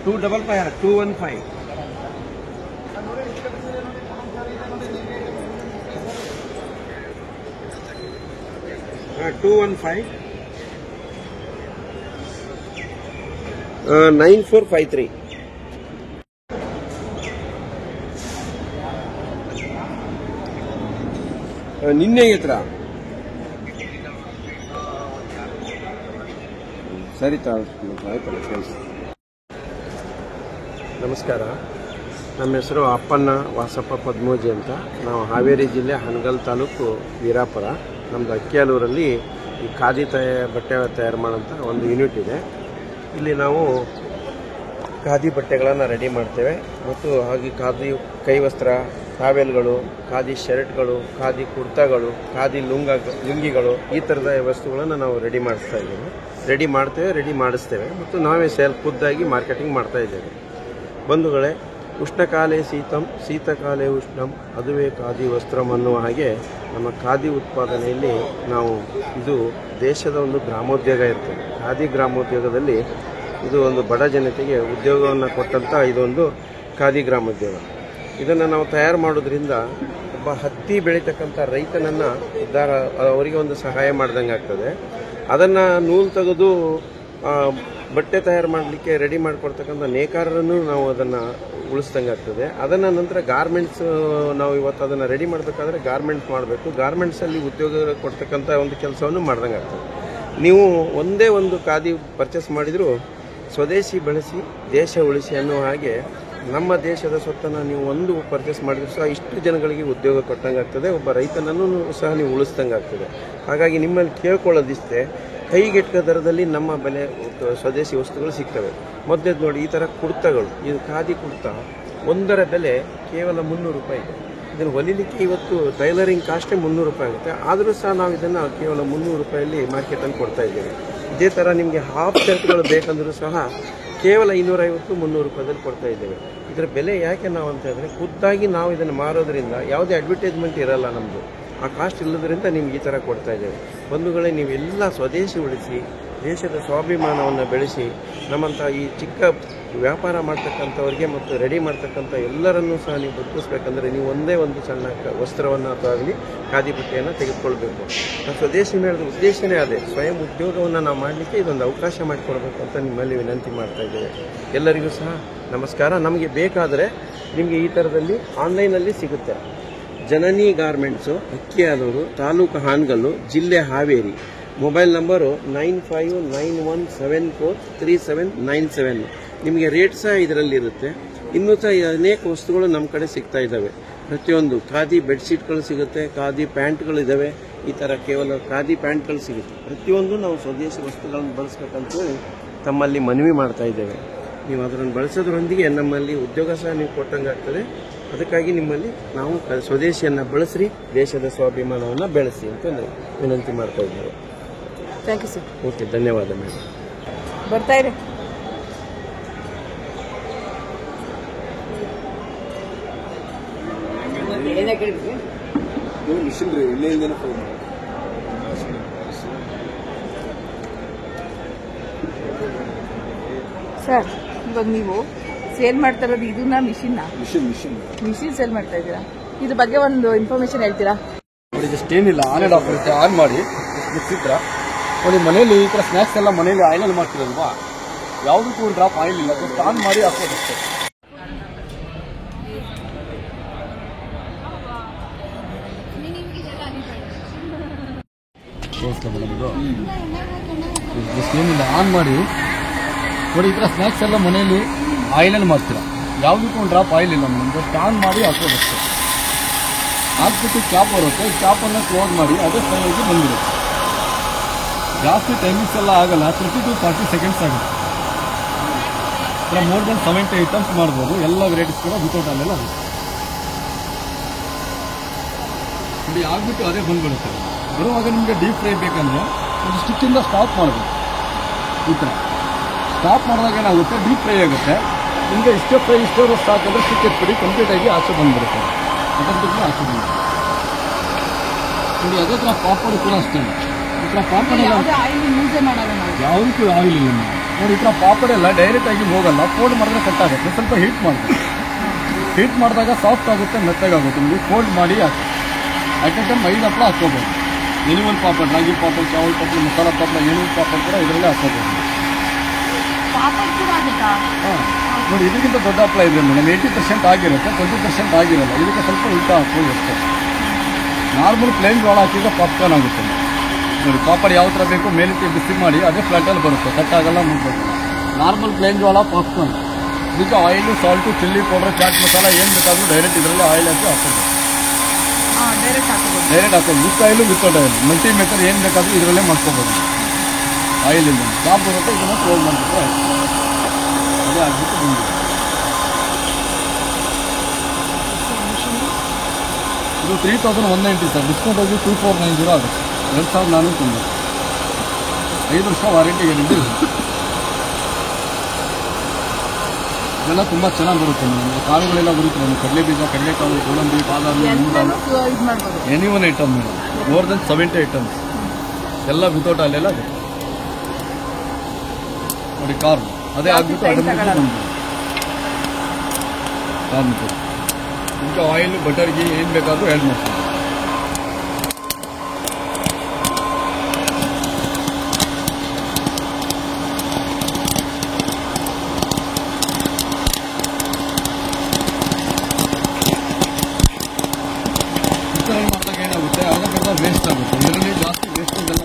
215 9453. ನಿನ್ನೆ ಹತ್ರ ಸರಿ ಆಯ್ತಲ್ಲ ಕೆಲಸ. ನಮಸ್ಕಾರ, ನಮ್ಮ ಹೆಸರು ಅಪ್ಪಣ್ಣ ವಾಸಪ್ಪ ಪದ್ಮೋಜಿ ಅಂತ. ನಾವು ಹಾವೇರಿ ಜಿಲ್ಲೆ ಹನಗಲ್ ತಾಲೂಕು ವೀರಾಪುರ. ನಮ್ಮದು ಅಕ್ಕಿಯಾಲೂರಲ್ಲಿ ಈ ಖಾದಿ ಬಟ್ಟೆ ತಯಾರು ಮಾಡೋಂಥ ಒಂದು ಯೂನಿಟ್ ಇದೆ. ಇಲ್ಲಿ ನಾವು ಖಾದಿ ಬಟ್ಟೆಗಳನ್ನು ರೆಡಿ ಮಾಡ್ತೇವೆ ಮತ್ತು ಹಾಗೆ ಖಾದಿ ಕೈವಸ್ತ್ರ, ಟಾವೆಲ್ಗಳು, ಖಾದಿ ಶರ್ಟ್ಗಳು, ಖಾದಿ ಕುರ್ತಾಗಳು, ಖಾದಿ ಲುಂಗಿಗಳು, ಈ ಥರದ ವಸ್ತುಗಳನ್ನು ನಾವು ರೆಡಿ ಮಾಡ್ತೇವೆ, ರೆಡಿ ಮಾಡಿಸ್ತೇವೆ ಮತ್ತು ನಾವೇ ಖುದ್ದಾಗಿ ಮಾರ್ಕೆಟಿಂಗ್ ಮಾಡ್ತಾ ಇದ್ದೇವೆ. ಬಂಧುಗಳೇ, ಉಷ್ಣಕಾಲೇ ಶೀತಕಾಲೇ ಉಷ್ಣಂ ಅದುವೇ ಖಾದಿ ವಸ್ತ್ರಂ ಅನ್ನುವ ಹಾಗೆ ನಮ್ಮ ಖಾದಿ ಉತ್ಪಾದನೆಯಲ್ಲಿ ನಾವು ಇದು ದೇಶದ ಒಂದು ಗ್ರಾಮೋದ್ಯೋಗ ಇರ್ತದೆ. ಖಾದಿ ಗ್ರಾಮೋದ್ಯೋಗದಲ್ಲಿ ಇದು ಒಂದು ಬಡ ಜನತೆಗೆ ಉದ್ಯೋಗವನ್ನು ಕೊಟ್ಟಂಥ ಇದೊಂದು ಖಾದಿ ಗ್ರಾಮೋದ್ಯೋಗ. ಇದನ್ನು ನಾವು ತಯಾರು ಮಾಡೋದ್ರಿಂದ ಒಬ್ಬ ಹತ್ತಿ ಬೆಳೀತಕ್ಕಂಥ ರೈತನನ್ನು ಉದ್ಧಾರ, ಅವರಿಗೆ ಒಂದು ಸಹಾಯ ಮಾಡ್ದಂಗೆ ಆಗ್ತದೆ. ಅದನ್ನು ನೂಲು ತೆಗೆದು ಬಟ್ಟೆ ತಯಾರು ಮಾಡಲಿಕ್ಕೆ ರೆಡಿ ಮಾಡಿಕೊಡ್ತಕ್ಕಂಥ ನೇಕಾರರನ್ನು ನಾವು ಅದನ್ನು ಉಳಿಸ್ದಂಗೆ ಆಗ್ತದೆ. ಅದನ್ನು ನಂತರ ಗಾರ್ಮೆಂಟ್ಸ್, ನಾವು ಇವತ್ತು ಅದನ್ನು ರೆಡಿ ಮಾಡಬೇಕಾದ್ರೆ ಗಾರ್ಮೆಂಟ್ಸ್ ಮಾಡಬೇಕು. ಗಾರ್ಮೆಂಟ್ಸಲ್ಲಿ ಉದ್ಯೋಗ ಕೊಡ್ತಕ್ಕಂಥ ಒಂದು ಕೆಲಸವನ್ನು ಮಾಡ್ದಂಗೆ ಆಗ್ತದೆ. ನೀವು ಒಂದೇ ಒಂದು ಖಾದಿ ಪರ್ಚೇಸ್ ಮಾಡಿದರೂ ಸ್ವದೇಶಿ ಬಳಸಿ ದೇಶ ಉಳಿಸಿ ಅನ್ನೋ ಹಾಗೆ ನಮ್ಮ ದೇಶದ ಸ್ವತ್ತನ್ನು ನೀವು ಒಂದು ಪರ್ಚೇಸ್ ಮಾಡಿದ್ರು ಸಹ ಇಷ್ಟು ಜನಗಳಿಗೆ ಉದ್ಯೋಗ ಕೊಟ್ಟಂಗೆ ಆಗ್ತದೆ. ಒಬ್ಬ ರೈತನನ್ನು ಸಹ ನೀವು ಉಳಿಸ್ದಂಗೆ ಆಗ್ತದೆ. ಹಾಗಾಗಿ ನಿಮ್ಮಲ್ಲಿ ಕೇಳ್ಕೊಳ್ಳೋದಿಷ್ಟೇ, ಕೈಗೆಟಕ ದರದಲ್ಲಿ ನಮ್ಮ ಬೆಲೆ ಸ್ವದೇಶಿ ವಸ್ತುಗಳು ಸಿಗ್ತವೆ. ಮೊದಲೇದು ನೋಡಿ, ಈ ಥರ ಕುರ್ತಾಗಳು, ಇದು ಖಾದಿ ಕುರ್ತಾ ಒಂದರ ಬೆಲೆ ಕೇವಲ 300 ರೂಪಾಯಿ ಇದೆ. ಇದನ್ನು ಹೊಲಿಲಿಕ್ಕೆ ಇವತ್ತು ಟೈಲರಿಂಗ್ ಕಾಸ್ಟೇ 300 ರೂಪಾಯಿ ಆಗುತ್ತೆ. ಆದರೂ ಸಹ ನಾವು ಇದನ್ನು ಕೇವಲ 300 ರೂಪಾಯಲ್ಲಿ ಮಾರ್ಕೆಟಲ್ಲಿ ಕೊಡ್ತಾ ಇದ್ದೇವೆ. ಇದೇ ಥರ ನಿಮಗೆ ಹಾಫ್ ಶರ್ಟ್ಗಳು ಬೇಕಂದ್ರೂ ಸಹ ಕೇವಲ 250-300 ರೂಪಾಯಿದಲ್ಲಿ ಕೊಡ್ತಾ ಇದ್ದೇವೆ. ಇದರ ಬೆಲೆ ಯಾಕೆ ನಾವು ಅಂತ ಹೇಳಿದ್ರೆ, ಖುದ್ದಾಗಿ ನಾವು ಇದನ್ನು ಮಾರೋದ್ರಿಂದ ಯಾವುದೇ ಅಡ್ವರ್ಟೈಸ್ಮೆಂಟ್ ಇರಲ್ಲ, ನಮ್ಮದು ಆ ಕಾಸ್ಟ್ ಇಲ್ಲದ್ರಿಂದ ನಿಮ್ಗೆ ಈ ಥರ ಕೊಡ್ತಾ ಇದ್ದೇವೆ. ಬಂಧುಗಳೇ, ನೀವೆಲ್ಲ ಸ್ವದೇಶಿ ಉಳಿಸಿ ದೇಶದ ಸ್ವಾಭಿಮಾನವನ್ನು ಬೆಳೆಸಿ ನಮ್ಮಂಥ ಈ ಚಿಕ್ಕ ವ್ಯಾಪಾರ ಮಾಡ್ತಕ್ಕಂಥವ್ರಿಗೆ ಮತ್ತು ರೆಡಿ ಮಾಡ್ತಕ್ಕಂಥ ಎಲ್ಲರನ್ನೂ ಸಹ ನೀವು ಬದುಕಿಸ್ಬೇಕಂದ್ರೆ ನೀವು ಒಂದೇ ಒಂದು ಸಣ್ಣ ವಸ್ತ್ರವನ್ನು ಆಗಲಿ ಖಾದಿ ಬಟ್ಟೆಯನ್ನು ತೆಗೆದುಕೊಳ್ಬೇಕು. ನಾವು ಸ್ವದೇಶಿ ಮೇಳದ ಉದ್ದೇಶನೇ ಅದೇ, ಸ್ವಯಂ ಉದ್ಯೋಗವನ್ನು ನಾವು ಮಾಡಲಿಕ್ಕೆ ಇದೊಂದು ಅವಕಾಶ ಮಾಡಿಕೊಡ್ಬೇಕು ಅಂತ ನಿಮ್ಮಲ್ಲಿ ವಿನಂತಿ ಮಾಡ್ತಾ ಇದ್ದೇವೆ. ಎಲ್ಲರಿಗೂ ಸಹ ನಮಸ್ಕಾರ. ನಮಗೆ ಬೇಕಾದರೆ ನಿಮಗೆ ಈ ಥರದಲ್ಲಿ ಆನ್ಲೈನಲ್ಲಿ ಸಿಗುತ್ತೆ. ಜನನಿ ಗಾರ್ಮೆಂಟ್ಸು, ಅಕ್ಕಿಯಾದವರು, ತಾಲೂಕು ಹಾನಗಲ್ಲು, ಜಿಲ್ಲೆ ಹಾವೇರಿ. Mobile number 9591743797. ನಿಮಗೆ ರೇಟ್ ಸಹ ಇದರಲ್ಲಿರುತ್ತೆ. ಇನ್ನೂ ಸಹ ಅನೇಕ ವಸ್ತುಗಳು ನಮ್ಮ ಕಡೆ ಸಿಗ್ತಾ ಇದ್ದಾವೆ. ಪ್ರತಿಯೊಂದು ಖಾದಿ ಬೆಡ್ಶೀಟ್ಗಳು ಸಿಗುತ್ತೆ, ಖಾದಿ ಪ್ಯಾಂಟ್ಗಳಿದ್ದಾವೆ. ಈ ಥರ ಕೇವಲ ಖಾದಿ ಪ್ಯಾಂಟ್ಗಳು ಸಿಗುತ್ತೆ. ಪ್ರತಿಯೊಂದು ನಾವು ಸ್ವದೇಶಿ ವಸ್ತುಗಳನ್ನು ಬಳಸ್ಬೇಕಂತೇಳಿ ತಮ್ಮಲ್ಲಿ ಮನವಿ ಮಾಡ್ತಾ ಇದ್ದೇವೆ. ನೀವು ಅದನ್ನು ಬಳಸೋದ್ರೊಂದಿಗೆ ನಮ್ಮಲ್ಲಿ ಉದ್ಯೋಗ ಸಹ ನೀವು ಕೊಟ್ಟಂಗಾಗ್ತದೆ. ಅದಕ್ಕಾಗಿ ನಿಮ್ಮಲ್ಲಿ ನಾವು ಸ್ವದೇಶಿಯನ್ನು ಬಳಸ್ರಿ, ದೇಶದ ಸ್ವಾಭಿಮಾನವನ್ನು ಬೆಳೆಸಿ ಅಂತ ವಿನಂತಿ ಮಾಡ್ತಾ ಇದ್ದೇವೆ. Thank you sir. ಓಕೆ, ಧನ್ಯವಾದ ಮೇಡಮ್. ಬರ್ತಾ ಇರಿ. ಸರ್, ಇವಾಗ ನೀವು ಸೇಲ್ ಮಾಡ್ತಾ ಇರೋದು ಇದನ್ನ ಮಿಷಿನ್ ಸೇಲ್ ಮಾಡ್ತಾ ಇದ್ದೀರಾ? ಇದ್ರ ಬಗ್ಗೆ ಒಂದು ಇನ್ಫಾರ್ಮೇಶನ್ ಹೇಳ್ತೀರಾ? ನೋಡಿ, ಜಸ್ಟ್ ಏನಿಲ್ಲ, ಆನ್ ಆ್ಯಂಡ್ ಆಫ್ ಇರುತ್ತೆ. ಆನ್ ಮಾಡಿ ಮುಚ್ಚಿದ್ರ ನೋಡಿ, ಮನೇಲಿ ಈ ಥರ ಸ್ನ್ಯಾಕ್ಸ್ ಎಲ್ಲ ಮನೇಲಿ ಆಯಿಲಲ್ಲಿ ಮಾಡ್ತಿರಲ್ವಾ, ಯಾವುದಕ್ಕೂ ಒಂದು ಡ್ರಾಪ್ ಆಯಿಲ್ ಇಲ್ಲ, ಜಸ್ಟ್ ಆನ್ ಮಾಡಿ ಹಾಕೋದಷ್ಟೇ. ಜಸ್ಟ್ ಏನಿಲ್ಲ, ಆನ್ ಮಾಡಿ ನೋಡಿ, ಈ ಥರ ಸ್ನ್ಯಾಕ್ಸ್ ಎಲ್ಲ ಮನೇಲಿ ಆಯಿಲಲ್ಲಿ ಮಾಡ್ತೀರಾ, ಯಾವುದಕ್ಕೂ ಒಂದು ಡ್ರಾಪ್ ಆಯಿಲ್ ಇಲ್ಲ ಮೇಡಮ್, ಜಸ್ಟ್ ಆನ್ ಮಾಡಿ ಹಾಕೋದಷ್ಟೇ. ಹಾಕ್ಬಿಟ್ಟು ಚಾಪ್ ಬರುತ್ತೆ, ಚಾಪನ್ನು ಕ್ಲೋಸ್ ಮಾಡಿ ಅದೇ ಸ್ಟೈಲಾಗಿ ಬಂದಿರುತ್ತೆ. ಜಾಸ್ತಿ ಟೈಮಿಂಗ್ಸ್ ಎಲ್ಲ ಆಗಲ್ಲ, 30 to 40 seconds ಆಗುತ್ತೆ. ಮೋರ್ ದನ್ 70 ಐಟಮ್ಸ್ ಮಾಡ್ಬೋದು. ಎಲ್ಲ ವೆರೈಟೀಸ್ ಕೂಡ ವಿತೌಟ್ ಅಲ್ಲೆಲ್ಲ ಆಗುತ್ತೆ. ನೋಡಿ, ಆಗ್ಬಿಟ್ಟು ಅದೇ ಬಂದ್ಬಿಡುತ್ತೆ. ಬರುವಾಗ ನಿಮಗೆ ಡೀಪ್ ಫ್ರೈ ಬೇಕಂದ್ರೆ ಒಂದು ಸ್ಟಿಕ್ಕಿಂದ ಸ್ಟಾಪ್ ಮಾಡಬೇಕು. ಈ ಥರ ಸ್ಟಾಪ್ ಮಾಡಿದಾಗ ಏನಾಗುತ್ತೆ, ಡೀಪ್ ಫ್ರೈ ಆಗುತ್ತೆ. ನಿಮಗೆ ಇಷ್ಟೇ ಫ್ರೈ ಇಷ್ಟೇ ರೋಸ್ಟ್ ಹಾಕಿದ್ರೆ ಸ್ಟಿಕ್ ಎತ್ಬಿಡಿ, ಕಂಪ್ಲೀಟಾಗಿ ಆಚೆ ಬಂದ್ಬಿಡುತ್ತೆ. ಅದಕ್ಕೆ ಆಚೆ ಬಂದು ನೋಡಿ, ಅದೇ ಥರ ಪಾಪಡ್ ಕೂಡ ಅಷ್ಟೇ. ಈ ಥರ ಪಾಪಡ್ ಎಲ್ಲ ಯಾವುದಕ್ಕೂ ಆಯಿಲ್ ಇಲ್ಲ ನೋಡಿ. ಈ ಥರ ಪಾಪಡ್ ಎಲ್ಲ ಡೈರೆಕ್ಟ್ ಆಗಿ ಹೋಗಲ್ಲ, ಫೋಲ್ಡ್ ಮಾಡಿದ್ರೆ ಕಟ್ ಆಗುತ್ತೆ. ಸ್ವಲ್ಪ ಹೀಟ್ ಮಾಡ್ತೀವಿ, ಹೀಟ್ ಮಾಡಿದಾಗ ಸಾಫ್ಟ್ ಆಗುತ್ತೆ, ಮೆತ್ತಗಾಗುತ್ತೆ. ನಿಮಗೆ ಫೋಲ್ಡ್ ಮಾಡಿ ಹಾಕಿ ಐಟಮ್ 5 ಹಪ್ಪಳ ಹಾಕ್ಕೋಬೋದು. ಎನಿ ಒಂದು ಪಾಪಡ್, ರಾಗಿ ಪಾಪಡ್, ಚಾವಲ್ ಪಾಪಡ್, ಮಸಾಲ ಪಾಪಡ್, ಏನೂ ಪಾಪಡ್ ಕೂಡ ಇದರಲ್ಲೇ ಹಾಕ್ಕೋಬೋದು. ಹಾಂ ನೋಡಿ, ಇದಕ್ಕಿಂತ ದೊಡ್ಡ ಹಪ್ಪಳ ಇದೆ ಮೇಡಮ್. 80% ಆಗಿರುತ್ತೆ, 20% ಆಗಿರಲ್ಲ. ಇದಕ್ಕೆ ಸ್ವಲ್ಪ ಉಲ್ಟಾ ಹಾಕೋದು ಅಷ್ಟೇ. ನಾರ್ಮಲ್ ಪ್ಲೇನ್ ಜೋಳ ಹಾಕಿದ್ರೆ ಪಾಪ್ಕಾರ್ನ್ ಆಗುತ್ತೆ ನೋಡಿ. ಪಾಪಡ್ ಯಾವ ಥರ ಬೇಕು ಮೇಲಕ್ಕೆ ಬಿಸಿ ಮಾಡಿ ಅದೇ ಫ್ಲಾಟಲ್ಲಿ ಬರುತ್ತೆ, ಕಟ್ ಆಗಲ್ಲ, ಮುಗ್ಗೋಲ್ಲ. ನಾರ್ಮಲ್ ಪ್ಲೇನ್ ಜೋಳ ಪಾಪ್ಕಾರ್ನ್. ಇದಕ್ಕೆ oil, salt, chilli powder, chaat masala ಏನು ಬೇಕಾದರೂ ಡೈರೆಕ್ಟ್ ಇದರಲ್ಲಿ ಆಯಿಲ್ ಹಾಕಿ ಹಾಕೋದು. ಡೈರೆಕ್ಟ್ ಹಾಕೋದು, with oil, without oil, multi maker ಏನು ಬೇಕಾದರೂ ಇದರಲ್ಲೇ ಮಾಡ್ಕೋಬೋದು. ಆಯಿಲ್ ಇಲ್ಲ, ಚಾಪ್ ಬರುತ್ತೆ, ಇದನ್ನು ಕ್ಲೋಸ್ ಮಾಡಿಬಿಟ್ಟು ಅದೇ ಆಗಿಬಿಟ್ಟು ಬಂದಿದೆ. ಇದು 3190 ಸರ್, ಡಿಸ್ಕೌಂಟ್ ಹೋಗಿ 2490 ಆಗುತ್ತೆ. 2490, 5 ವರ್ಷ ವಾರಂಟಿ ಗ್ಯಾರಂಟಿ. ಇದೆಲ್ಲ ತುಂಬ ಚೆನ್ನಾಗಿ ಬರುತ್ತೆ ನಿಮಗೆ. ಕಾಳುಗಳೆಲ್ಲ ಬರುತ್ತೆ ನಮಗೆ, ಕಡಲೆ ಬೀಜ, ಕಡಲೆಕಾಳು, ಗೋಡಂಬಿ, ಬಾದಾಮಿ, any one item madam. More than 70 items ಎಲ್ಲ ವಿತೌಟ್ ಅಲ್ಲೆಲ್ಲ ಆಗುತ್ತೆ ನೋಡಿ. ಕಾರ್ನ್ ಅದೇ ಆಗ್ಬಿಟ್ಟು ಕಾರ್ನ್ ಈಗ ಆಯಿಲ್ ಬಟರ್ ಗೀ ಏನು ಬೇಕಾದರೂ ಆ್ಯಡ್ ಮಾಡ್ತೀನಿ. ಮಾಡಿದಾಗ ಏನಾಗುತ್ತೆ ಅರ್ಧ ವೇಸ್ಟ್ ಆಗುತ್ತೆ. ಇದರಲ್ಲಿ ಜಾಸ್ತಿ ವೇಸ್ಟೇಜ್ ಎಲ್ಲ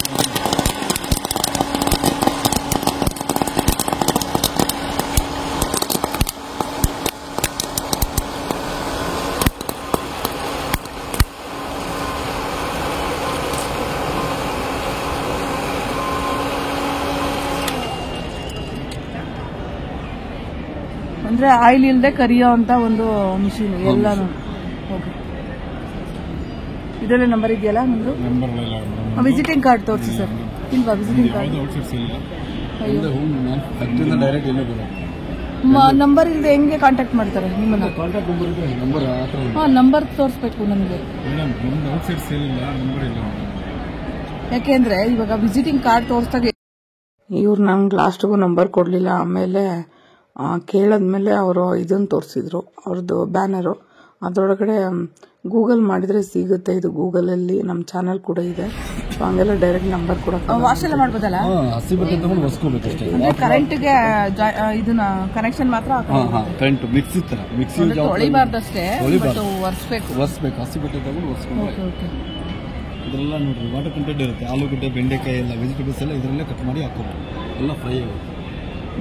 ಅಂದ್ರೆ ಆಯಿಲ್ ಇಲ್ಲದೆ ಕರಿಯೋ ಅಂತ ಒಂದು ಮಿಷಿನ್ ಎಲ್ಲಾನು. ಓಕೆ, ಇದರಲ್ಲೇ ನಂಬರ್ ಇದೆಯಲ್ಲ ನಿಮ್ದು? ವಿಸಿಟಿಂಗ್ ಕಾರ್ಡ್ ತೋರಿಸಿ ಸರ್. ಇಲ್ವಾ ವಿಸಿಟಿಂಗ್ ಕಾರ್ಡ್? ಡೈರೆಕ್ಟ್ ಇಲ್ಲೇ ಬರುತ್ತೆ. ನಂಬರ್ ಇಲ್ಲದೆ ಹೆಂಗೆ ಕಾಂಟ್ಯಾಕ್ಟ್ ಮಾಡ್ತಾರೆ ನಿಮ್ಮನ್ನ? ಕಾಂಟ್ಯಾಕ್ಟ್ ನಂಬರ್ ನಂಬರ್ ತೋರಿಸ್ಬೇಕು ನಮಗೆ. ಯಾಕೆಂದ್ರೆ ಇವಾಗ ವಿಸಿಟಿಂಗ್ ಕಾರ್ಡ್ ತೋರಿಸ್ದಾಗ ಇವ್ರು ನಂಗೆ ಲಾಸ್ಟಿಗೂ ನಂಬರ್ ಕೊಡಲಿಲ್ಲ. ಆಮೇಲೆ ಕೇಳಾದ್ಮೇಲೆ ಅವರು ಇದನ್ನು ತೋರಿಸಿದ್ರು, ಅವ್ರದ್ದು ಬ್ಯಾನರು. ಅದರೊಳಗಡೆ ಗೂಗಲ್ ಮಾಡಿದ್ರೆ ಸಿಗುತ್ತೆ. ಇದು ಗೂಗಲಲ್ಲಿ ನಮ್ಮ ಚಾನಲ್ ಕೂಡ ಇದೆ. ಸೊ ಹಂಗೆಲ್ಲ ಡೈರೆಕ್ಟ್ ನಂಬರ್ ಕೂಡ ವಾಶ್ ಎಲ್ಲ ಮಾಡ್ಬೋದಲ್ಲ? ಹಸಿ ಬಟ್ಟೆ ತಗೊಂಡು ಒರೆಸ್ಕೋಬೇಕಷ್ಟೇ. ಕರೆಂಟ್ಗೆ ಇದನ್ನ ಕನೆಕ್ಷನ್ ಮಾತ್ರ ಕರೆಂಟ್ ಮಿಕ್ಸಿ ತರ ಮಿಕ್ಸಿ ತೊಳಿಬಾರ್ದಷ್ಟೇ, ಒರೆಸ್ಬೇಕು. ಹಸಿ ಬಟ್ಟೆ ತಗೊಂಡು ಒರೆಸ್ಕೊಂಡು. ಇದೆಲ್ಲ ನೋಡ್ರಿ ವಾಟರ್ ಕಂಟೆಂಟ್ ಇರುತ್ತೆ. ಆಲೂಗಡ್ಡೆ, ಬೆಂಡೆಕಾಯಿ ಎಲ್ಲ ವೆಜಿಟೇಬಲ್ಸ್ ಎಲ್ಲ ಇದರಲ್ಲೇ ಕಟ್ ಮಾಡಿ ಹಾಕೋಬೇಕು. ಎಲ್ಲ ಫ್ರೈ ಆಗುತ್ತೆ.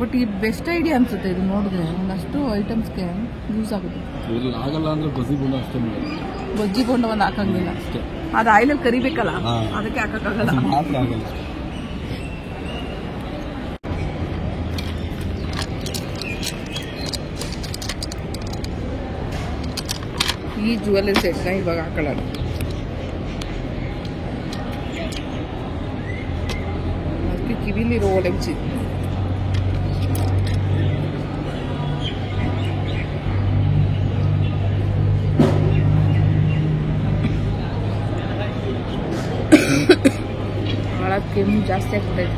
ಬಟ್ ಈ ಬೆಸ್ಟ್ ಐಡಿಯಾ ಅನ್ಸುತ್ತೆ ಇದು ನೋಡಿದ್ರೆ. ಒಂದಷ್ಟು ಐಟಮ್ಸ್ಗೆ ಯೂಸ್ ಆಗುತ್ತೆ. ಇದ್ರಲ್ಲಿ ಆಗಲ್ಲ ಅಂದ್ರೆ ಬಜ್ಜಿ ಬೋಂಡ ಅಷ್ಟೇ ಮಾಡೋದು. ಬಜ್ಜಿ ಬೋಂಡ ಒಂದು ಹಾಕಂಗಿಲ್ಲ ಅಷ್ಟೇ. ಅದು ಆಯಿಲಲ್ಲಿ ಕರಿಬೇಕಲ್ಲ, ಅದಕ್ಕೆ ಹಾಕಕ್ಕಾಗಲ್ಲ. ಮಾತ್ರ ಆಗಲ್ಲ. ಈ ಜ್ಯುವೆಲ್ಲರಿ ಸೆಟ್ನ ಇವಾಗ ಹಾಕೊಳ್ಳೋಣ. ಅದಕ್ಕೆ ಕಿವಿಲಿರೋ ಒಲೆ ಬಿಚ್ಚಿ ಭಾಳ ಕೆಮ್ಮು ಜಾಸ್ತಿ ಆಗ್ಬಿಟ್ಟೈತೆ.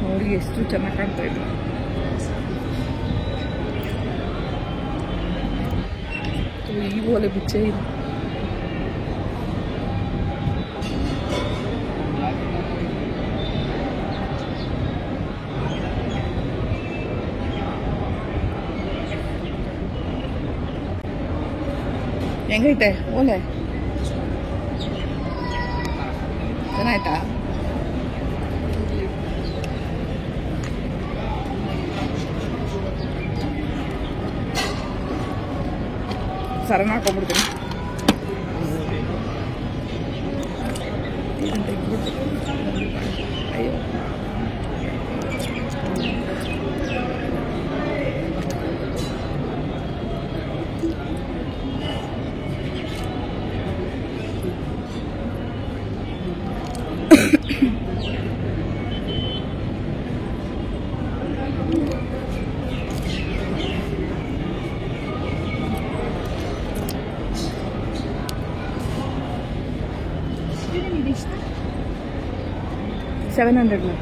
ನೋಡಿ ಎಷ್ಟು ಚೆನ್ನಾಗಿ ಕಾಣ್ತಾ ಇದ್ರು. ಈ ಓಲೆ ಬಿಚ್ಚೆ ಇದೆ. ಹೆಂಗೈತೆ ಓಲೆ? ಚೆನ್ನಾಯ್ತಾ? ಸರನ ಹಾಕೊಂಡ್ಬಿಡ್ತೀನಿ. ಅಯ್ಯೋ, $700.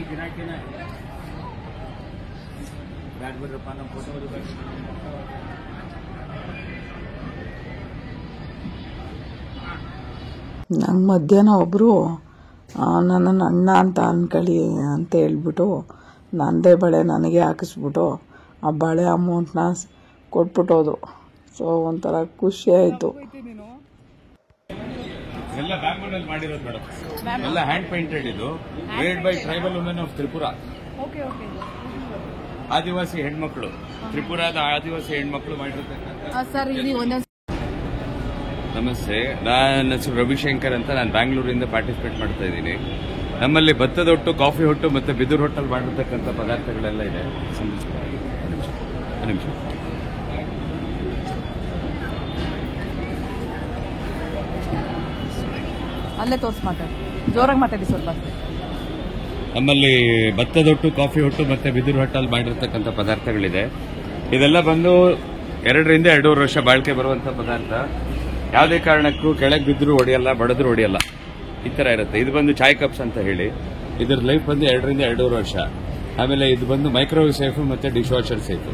ಗಿರಾಕಿನ ಬ್ಯಾಗ್ ಬಿಡ್ರಪ್ಪ, ನಮ್ಮ ಫೋಟೋ ಹೊಡಿಬೇಕು. ನಂಗೆ ಮಧ್ಯಾಹ್ನ ಒಬ್ಬರು ನನ್ನನ್ನು ಅಣ್ಣ ಅಂತ ಅನ್ಕೊಳ್ಳಿ ಅಂತ ಹೇಳ್ಬಿಟ್ಟು ನನ್ನದೇ ಬಳೆ ನನಗೆ ಹಾಕಿಸ್ಬಿಟ್ಟು ಆ ಬಳೆ ಅಮೌಂಟ್ನ ಕೊಟ್ಬಿಟ್ಟೋದ್ರು. ಸೊ ಒಂಥರ ಖುಷಿ ಆಯಿತು. ಎಲ್ಲ ಬ್ಯಾಂಗ್ಳೂರಲ್ಲಿ ಮಾಡಿರೋದು ಮೇಡಮ್, ಎಲ್ಲ ಹ್ಯಾಂಡ್ ಪೇಂಟೆಡ್. ಇದು made by tribal women of Tripura. Okay okay. ಆದಿವಾಸಿ ಹೆಣ್ಮಕ್ಳು, ತ್ರಿಪುರಾದ ಆದಿವಾಸಿ ಹೆಣ್ಮಕ್ಳು ಮಾಡಿರ್ತಕ್ಕಂಥ. ಸರ್ ಇಲ್ಲಿ ಒಂದೊಂದು. ನಮಸ್ತೆ, ನನ್ನ ಹೆಸರು ರವಿಶಂಕರ್ ಅಂತ. ನಾನು ಬ್ಯಾಂಗ್ಳೂರಿಂದ ಪಾರ್ಟಿಸಿಪೇಟ್ ಮಾಡ್ತಾ ಇದ್ದೀನಿ. ನಮ್ಮಲ್ಲಿ ಭತ್ತದ ಹೊಟ್ಟು, ಕಾಫಿ ಹೊಟ್ಟು ಮತ್ತು ಬಿದಿರು ಹೊಟ್ಟಲ್ಲಿ ಮಾಡಿರ್ತಕ್ಕಂಥ ಪದಾರ್ಥಗಳೆಲ್ಲ ಇದೆ. ನಿಮಿಷ. ಅಲ್ಲೇ ತೋರಿಸಿ ಮಾತಾಡಿ, ಜೋರಾಗಿ ಮಾತಾಡಿ ಸ್ವಲ್ಪ. ನಮ್ಮಲ್ಲಿ ಭತ್ತದ ಹೊಟ್ಟು, ಕಾಫಿ ಹೊಟ್ಟು ಮತ್ತು ಬಿದಿರು ಹೊಟ್ಟಲ್ಲಿ ಮಾಡಿರ್ತಕ್ಕಂಥ ಪದಾರ್ಥಗಳಿದೆ. ಇದೆಲ್ಲ ಬಂದು 2 ರಿಂದ 2.5 ವರ್ಷ ಬಾಳಿಕೆ ಬರುವಂಥ ಪದಾರ್ಥ. ಯಾವುದೇ ಕಾರಣಕ್ಕೂ ಕೆಳಗೆ ಬಿದ್ದರೂ ಹೊಡೆಯಲ್ಲ, ಬಡದ್ರು ಹೊಡೆಯಲ್ಲ, ಈ ಥರ ಇರುತ್ತೆ. ಇದು ಬಂದು ಚಾಯ್ ಕಪ್ಸ್ ಅಂತ ಹೇಳಿ. ಇದರ ಲೈಫ್ ಬಂದು 2 ರಿಂದ 2.5 ವರ್ಷ. ಆಮೇಲೆ ಇದು ಬಂದು ಮೈಕ್ರೋವೇವ್ ಸೇಫು ಮತ್ತು ಡಿಶ್ ವಾಷರ್ ಸೇಫು.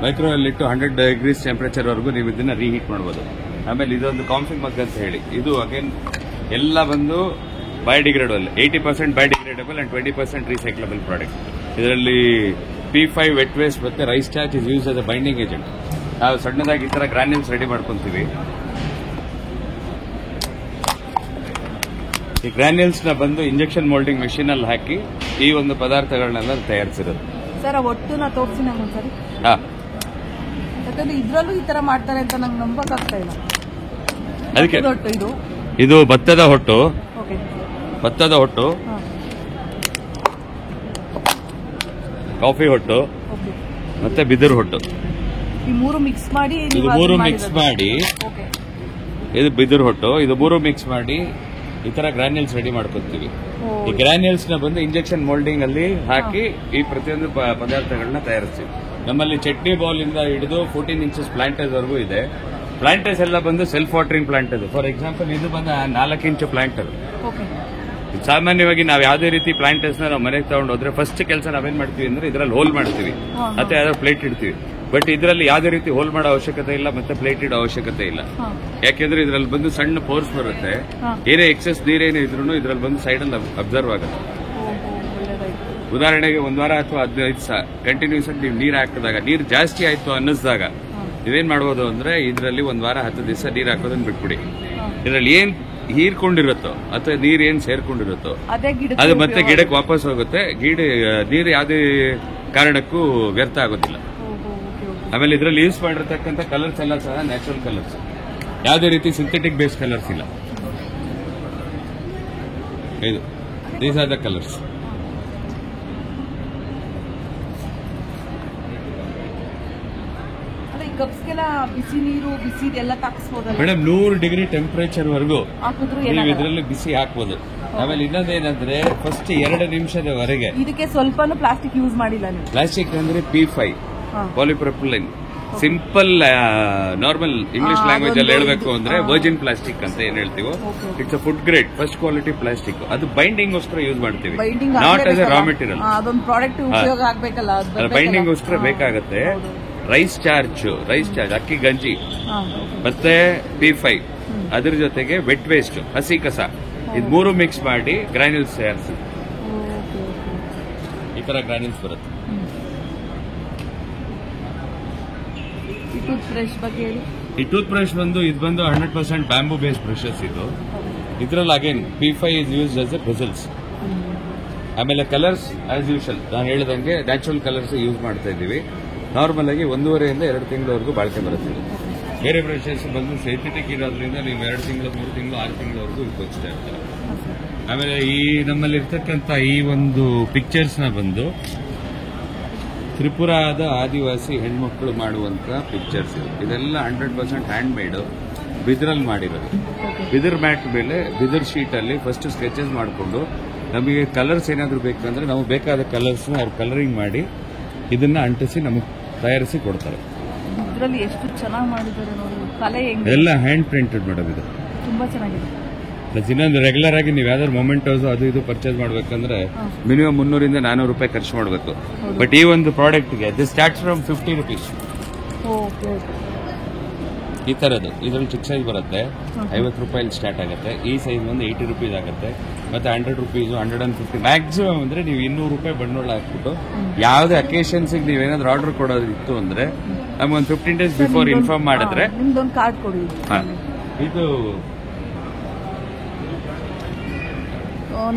ಮೈಕ್ರೋವೇವಲ್ಲಿಟ್ಟು 100 ಡಿಗ್ರೀಸ್ ಟೆಂಪರೇಚರ್ವರೆಗೂ ನೀವು ಇದನ್ನು ರೀಹೀಟ್ ಮಾಡ್ಬೋದು. ಆಮೇಲೆ ಇದೊಂದು ಕಾಫಿ ಮಗ್ ಅಂತ ಹೇಳಿ, ಇದು ಅಗೇನ್ ಎಲ್ಲ ಬಂದು biodegradable, 80% biodegradable and 20% recyclable product. ಇದರಲ್ಲಿ P5 ವೆಟ್ ವೇಸ್ಟ್ ಮತ್ತು rice starch is use as a binding agent. ನಾವು ಸಣ್ಣದಾಗಿ ಈ ಥರ ಗ್ರಾನ್ಯೂಲ್ಸ್ ರೆಡಿ ಮಾಡ್ಕೊಂತೀವಿ. ಈ ಗ್ರಾನ್ಯೂಲ್ಸ್ನ ಬಂದು ಇಂಜೆಕ್ಷನ್ ಮೋಲ್ಡಿಂಗ್ ಮೆಷಿನ್ ಅಲ್ಲಿ ಹಾಕಿ ಈ ಒಂದು ಪದಾರ್ಥಗಳನ್ನೆಲ್ಲ ತಯಾರಿಸಿರೋದು. ಸರ್ ಒಟ್ಟುನ ತೋರಿಸಿ ನಂಗೆ ಒಂದ್ಸರಿ. ಯಾಕಂದ್ರೆ ಇದ್ರಲ್ಲೂ ಈ ತರ ಮಾಡ್ತಾರೆ ಅಂತ ನಂಗೆ ನಂಬಕ್ಕಾಗ್ತಾ ಇಲ್ಲ. ಅದಕ್ಕೆ ಇದು ಇದು ಭತ್ತದ ಹೊಟ್ಟು, ಓಕೆ, ಭತ್ತದ ಹೊಟ್ಟು, ಕಾಫಿ ಹೊಟ್ಟು ಓಕೆ, ಮತ್ತೆ ಬಿದಿರು ಹೊಟ್ಟು, ಈ ಮೂರು ಮಿಕ್ಸ್ ಮಾಡಿ ಇದು ಮೂರು ಮಿಕ್ಸ್ ಮಾಡಿ, ಓಕೆ, ಇದು ಬಿದಿರು ಹೊಟ್ಟು, ಇದು ಮೂರು ಮಿಕ್ಸ್ ಮಾಡಿ ಈ ತರ ಗ್ರಾನ್ಯೂಲ್ಸ್ ರೆಡಿ ಮಾಡ್ಕೊತೀವಿ. ಈ ಗ್ರಾನ್ಯೂಲ್ಸ್ ನ ಬಂದು ಇಂಜೆಕ್ಷನ್ ಮೋಲ್ಡಿಂಗ್ ಅಲ್ಲಿ ಹಾಕಿ ಈ ಪ್ರತಿಯೊಂದು ಪದಾರ್ಥಗಳನ್ನ ತಯಾರಿಸ್ತೀವಿ. ನಮ್ಮಲ್ಲಿ ಚಟ್ನಿ ಬೌಲ್ ಇಂದ ಹಿಡಿದು 14 ಇಂಚಸ್ ಪ್ಲಾಂಟರ್ಸ್ ವರೆಗೂ ಇದೆ. ಪ್ಲಾಂಟರ್ಸ್ ಎಲ್ಲ ಬಂದು ಸೆಲ್ಫ್ ವಾಟರಿಂಗ್ ಪ್ಲಾಂಟ್ ಅದು. ಫಾರ್ ಎಕ್ಸಾಂಪಲ್ ಇದು ಬಂದು 4 ಇಂಚು ಪ್ಲಾಂಟರ್. ಸಾಮಾನ್ಯವಾಗಿ ನಾವು ಯಾವುದೇ ರೀತಿ ಪ್ಲಾಂಟರ್ಸ್ ನಾವು ಮನೆಗೆ ತಗೊಂಡು ಹೋದ್ರೆ ಫಸ್ಟ್ ಕೆಲಸ ನಾವೇನ್ ಮಾಡ್ತೀವಿ ಅಂದ್ರೆ ಇದರಲ್ಲಿ ಹೋಲ್ ಮಾಡ್ತೀವಿ, ಮತ್ತೆ ಯಾವ್ದಾದ್ರು ಪ್ಲೇಟ್ ಇಡ್ತೀವಿ. ಬಟ್ ಇದರಲ್ಲಿ ಯಾವುದೇ ರೀತಿ ಹೋಲ್ ಮಾಡೋ ಅವಶ್ಯಕತೆ ಇಲ್ಲ, ಮತ್ತೆ ಪ್ಲೇಟ್ ಇಡೋ ಅವಶ್ಯಕತೆ ಇಲ್ಲ. ಯಾಕೆಂದ್ರೆ ಇದರಲ್ಲಿ ಬಂದು ಸಣ್ಣ ಪೋರ್ಸ್ ಬರುತ್ತೆ. ಏನೇ ಎಕ್ಸೆಸ್ ನೀರೇನೇ ಇದ್ರೂ ಇದರಲ್ಲಿ ಬಂದು ಸೈಡ್ ಅಲ್ಲಿ ಅಬ್ಸರ್ವ್ ಆಗುತ್ತೆ. ಉದಾಹರಣೆಗೆ 1 ವಾರ ಅಥವಾ 15 ದಿವಸ ಕಂಟಿನ್ಯೂಸ್ ಆಗಿ ನೀವು ನೀರು ಹಾಕಿದಾಗ ನೀರು ಜಾಸ್ತಿ ಆಯ್ತು ಅನ್ನಿಸಿದಾಗ ನೀವೇನ್ ಮಾಡ್ಬೋದು ಅಂದ್ರೆ ಇದರಲ್ಲಿ 1 ವಾರ 10 ದಿವಸ ನೀರು ಹಾಕೋದನ್ನ ಬಿಟ್ಬಿಡಿ. ಇದರಲ್ಲಿ ಏನ್ ಹೀರ್ಕೊಂಡಿರುತ್ತೋ ಅಥವಾ ನೀರ್ ಏನ್ ಸೇರ್ಕೊಂಡಿರುತ್ತೋ ಅದು ಮತ್ತೆ ಗಿಡಕ್ಕೆ ವಾಪಸ್ ಹೋಗುತ್ತೆ. ನೀರು ಯಾವುದೇ ಕಾರಣಕ್ಕೂ ವ್ಯರ್ಥ ಆಗೋದಿಲ್ಲ. ಆಮೇಲೆ ಇದರಲ್ಲಿ ಯೂಸ್ ಮಾಡಿರ್ತಕ್ಕಂಥ ಕಲರ್ಸ್ ಎಲ್ಲ ಸಹ ನ್ಯಾಚುರಲ್ ಕಲರ್ಸ್, ಯಾವುದೇ ರೀತಿ ಸಿಂಥೆಟಿಕ್ ಬೇಸ್ ಕಲರ್ಸ್ ಇಲ್ಲ. ಇದು ದೀಸ್ ಆರ್ ದ ಕಲರ್ಸ್. ಬಿಸಿ ನೀರು, ಬಿಸಿ ಎಲ್ಲ ತಾಕಿಸಬಹುದು ಮೇಡಮ್. 100 ಡಿಗ್ರಿ ಟೆಂಪರೇಚರ್ ವರೆಗೂ ನೀವು ಇದರಲ್ಲಿ ಬಿಸಿ ಹಾಕ್ಬೋದು. ಆಮೇಲೆ ಇನ್ನೊಂದೇನಂದ್ರೆ ಫಸ್ಟ್ 2 ನಿಮಿಷದವರೆಗೆ ಇದಕ್ಕೆ ಸ್ವಲ್ಪನೂ ಪ್ಲಾಸ್ಟಿಕ್ ಯೂಸ್ ಮಾಡಿಲ್ಲ ನೀವು. ಪ್ಲಾಸ್ಟಿಕ್ ಅಂದ್ರೆ P5 polypropylene. Simple normal English language ಅಲ್ಲಿ ಹೇಳಬೇಕು ಅಂದ್ರೆ ವರ್ಜಿನ್ ಪ್ಲಾಸ್ಟಿಕ್ ಅಂತ ಏನ್ ಹೇಳ್ತೀವೋ, it's a food grade first quality plastic. ಅದು ಬೈಂಡಿಂಗ್ ಗೋಸ್ಕರ ಯೂಸ್ ಮಾಡ್ತೀವಿ, not as a raw material. ಅದೊಂದು ಪ್ರಾಡಕ್ಟ್ ಉಪಯೋಗ ಆಗ್ಬೇಕಲ್ಲ, ಬೈಂಡಿಂಗ್ ಗೋಸ್ಕರ ಬೇಕಾಗತ್ತೆ. ರೈಸ್ ಚಾರ್ಜ್ ಅಕ್ಕಿ ಗಂಜಿ ಮತ್ತೆ P5, ಅದ್ರ ಜೊತೆಗೆ ವೆಟ್ ವೇಸ್ಟ್ ಹಸಿ ಕಸ, ಇದು 3 ಮಿಕ್ಸ್ ಮಾಡಿ ಗ್ರಾನ್ಯೂಲ್ಸ್ ತಯಾರಿಸಿ ಈ ತರ ಗ್ರಾನ್ಯೂಲ್ಸ್ ಬರುತ್ತೆ. ಈ ಟೂತ್ ಬ್ರಷ್ ಬಂದು ಇದು ಬಂದು 100% ಬ್ಯಾಂಬೂ ಬೇಸ್ಡ್ ಬ್ರಷಸ್. ಇದ್ರಲ್ಲಿ again P5 is used as a bristles. ಆಮೇಲೆ ಕಲರ್ಸ್ ಆಸ್ ಯೂಶಲ್ ನಾನು ಹೇಳಿದಂಗೆ ನ್ಯಾಚುರಲ್ ಕಲರ್ಸ್ ಯೂಸ್ ಮಾಡ್ತಾ ಇದ್ದೀವಿ. ನಾರ್ಮಲ್ ಆಗಿ 1.5 ರಿಂದ 2 ತಿಂಗಳವರೆಗೂ ಬಾಳಿಕೆ ಬರುತ್ತೆ. ಬೇರೆ ಬ್ರಷಸ್ ಬಂದು ಸಿಂಥೆಟಿಕ್ ಇರೋದ್ರಿಂದ ನೀವು 2 ತಿಂಗಳು, 3 ತಿಂಗಳು, 6 ತಿಂಗಳವರೆಗೂ ಉಪಯೋಗಿಸ್ತಾ ಇರ್ತಾರೆ. ಆಮೇಲೆ ಈ ನಮ್ಮಲ್ಲಿ ಇರ್ತಕ್ಕಂಥ ಈ ಒಂದು ಪಿಕ್ಚರ್ಸ್ ನ ಬಂದು ತ್ರಿಪುರಾದ ಆದಿವಾಸಿ ಹೆಣ್ಮಕ್ಳು ಮಾಡುವಂತ ಪಿಕ್ಚರ್ಸ್. ಇದೆಲ್ಲ 100% ಹ್ಯಾಂಡ್ ಮೇಡ್, ಬಿದಿರಲ್ಲಿ ಮಾಡಿರೋದು. ಬಿದಿರ್ ಮ್ಯಾಟ್ ಮೇಲೆ ಬಿದಿರ್ ಶೀಟ್ ಅಲ್ಲಿ ಫಸ್ಟ್ ಸ್ಕೆಚಸ್ ಮಾಡಿಕೊಂಡು ನಮಗೆ ಕಲರ್ಸ್ ಏನಾದ್ರು ಬೇಕಂದ್ರೆ ನಾವು ಬೇಕಾದ ಕಲರ್ಸ್ ಅವ್ರು ಕಲರಿಂಗ್ ಮಾಡಿ ಇದನ್ನ ಅಂಟಿಸಿ ನಮಗೆ ತಯಾರಿಸಿ ಕೊಡ್ತಾರೆ. ಇದರಲ್ಲಿ ಎಷ್ಟು ಚೆನ್ನಾಗಿ ಮಾಡಿದ್ದಾರೆ ನೋಡಿ, ಕಲೆ ಎಲ್ಲ ಹ್ಯಾಂಡ್ ಪ್ರಿಂಟೆಡ್ ಮೇಡಮ್. ಇದು ತುಂಬಾ ಚೆನ್ನಾಗಿದೆ. ಇನ್ನೊಂದು ರೆಗ್ಯುಲರ್ ಆಗಿ ನೀವು ಯಾವ್ದಾದ್ರು ಮೊಮೆಂಟೋಸ್ ಅದು ಇದು ಪರ್ಚೇಸ್ ಮಾಡ್ಬೇಕಂದ್ರೆ ಮಿನಿಮಮ್ 300 ರಿಂದ 400 ರೂಪಾಯಿ ಖರ್ಚು ಮಾಡಬೇಕು. ಬಟ್ ಈ ಒಂದು ಪ್ರಾಡಕ್ಟ್ಗೆ ದಿಸ್ ಸ್ಟಾರ್ಟ್ಸ್ ಫ್ರಮ್ 50 rupees. ಈ ತರದ್ದು ಇದ್ರಲ್ಲಿ ಚಿಕ್ಕ ಸೈಜ್ ಬರುತ್ತೆ, 50 ರೂಪಾಯಿ ಸ್ಟಾರ್ಟ್ ಆಗುತ್ತೆ. ಈ ಸೈಜ್ ಒಂದು 80 ರೂಪೀಸ್ ಆಗುತ್ತೆ. ಮತ್ತೆ 100 ರೂಪೀಸ್, 150 ಮ್ಯಾಕ್ಸಿಮಮ್ ಅಂದ್ರೆ ನೀವು 200 ರೂಪಾಯಿ ಬಂಡವಾಳ ಹಾಕ್ಬಿಟ್ಟು ಯಾವುದೇ ಅಕೇಶನ್ಸ್ ನೀವೇನಾದ್ರೂ ಆರ್ಡರ್ ಕೊಡೋದಿತ್ತು ಅಂದ್ರೆ ನಮ್ಗೊಂದು 15 days ಬಿಫೋರ್ ಇನ್ಫಾರ್ಮ್ ಮಾಡಿದ್ರೆ ನಿಮ್ದೊಂದು ಕಾರ್ಡ್ ಕೊಡಿ. ಇದು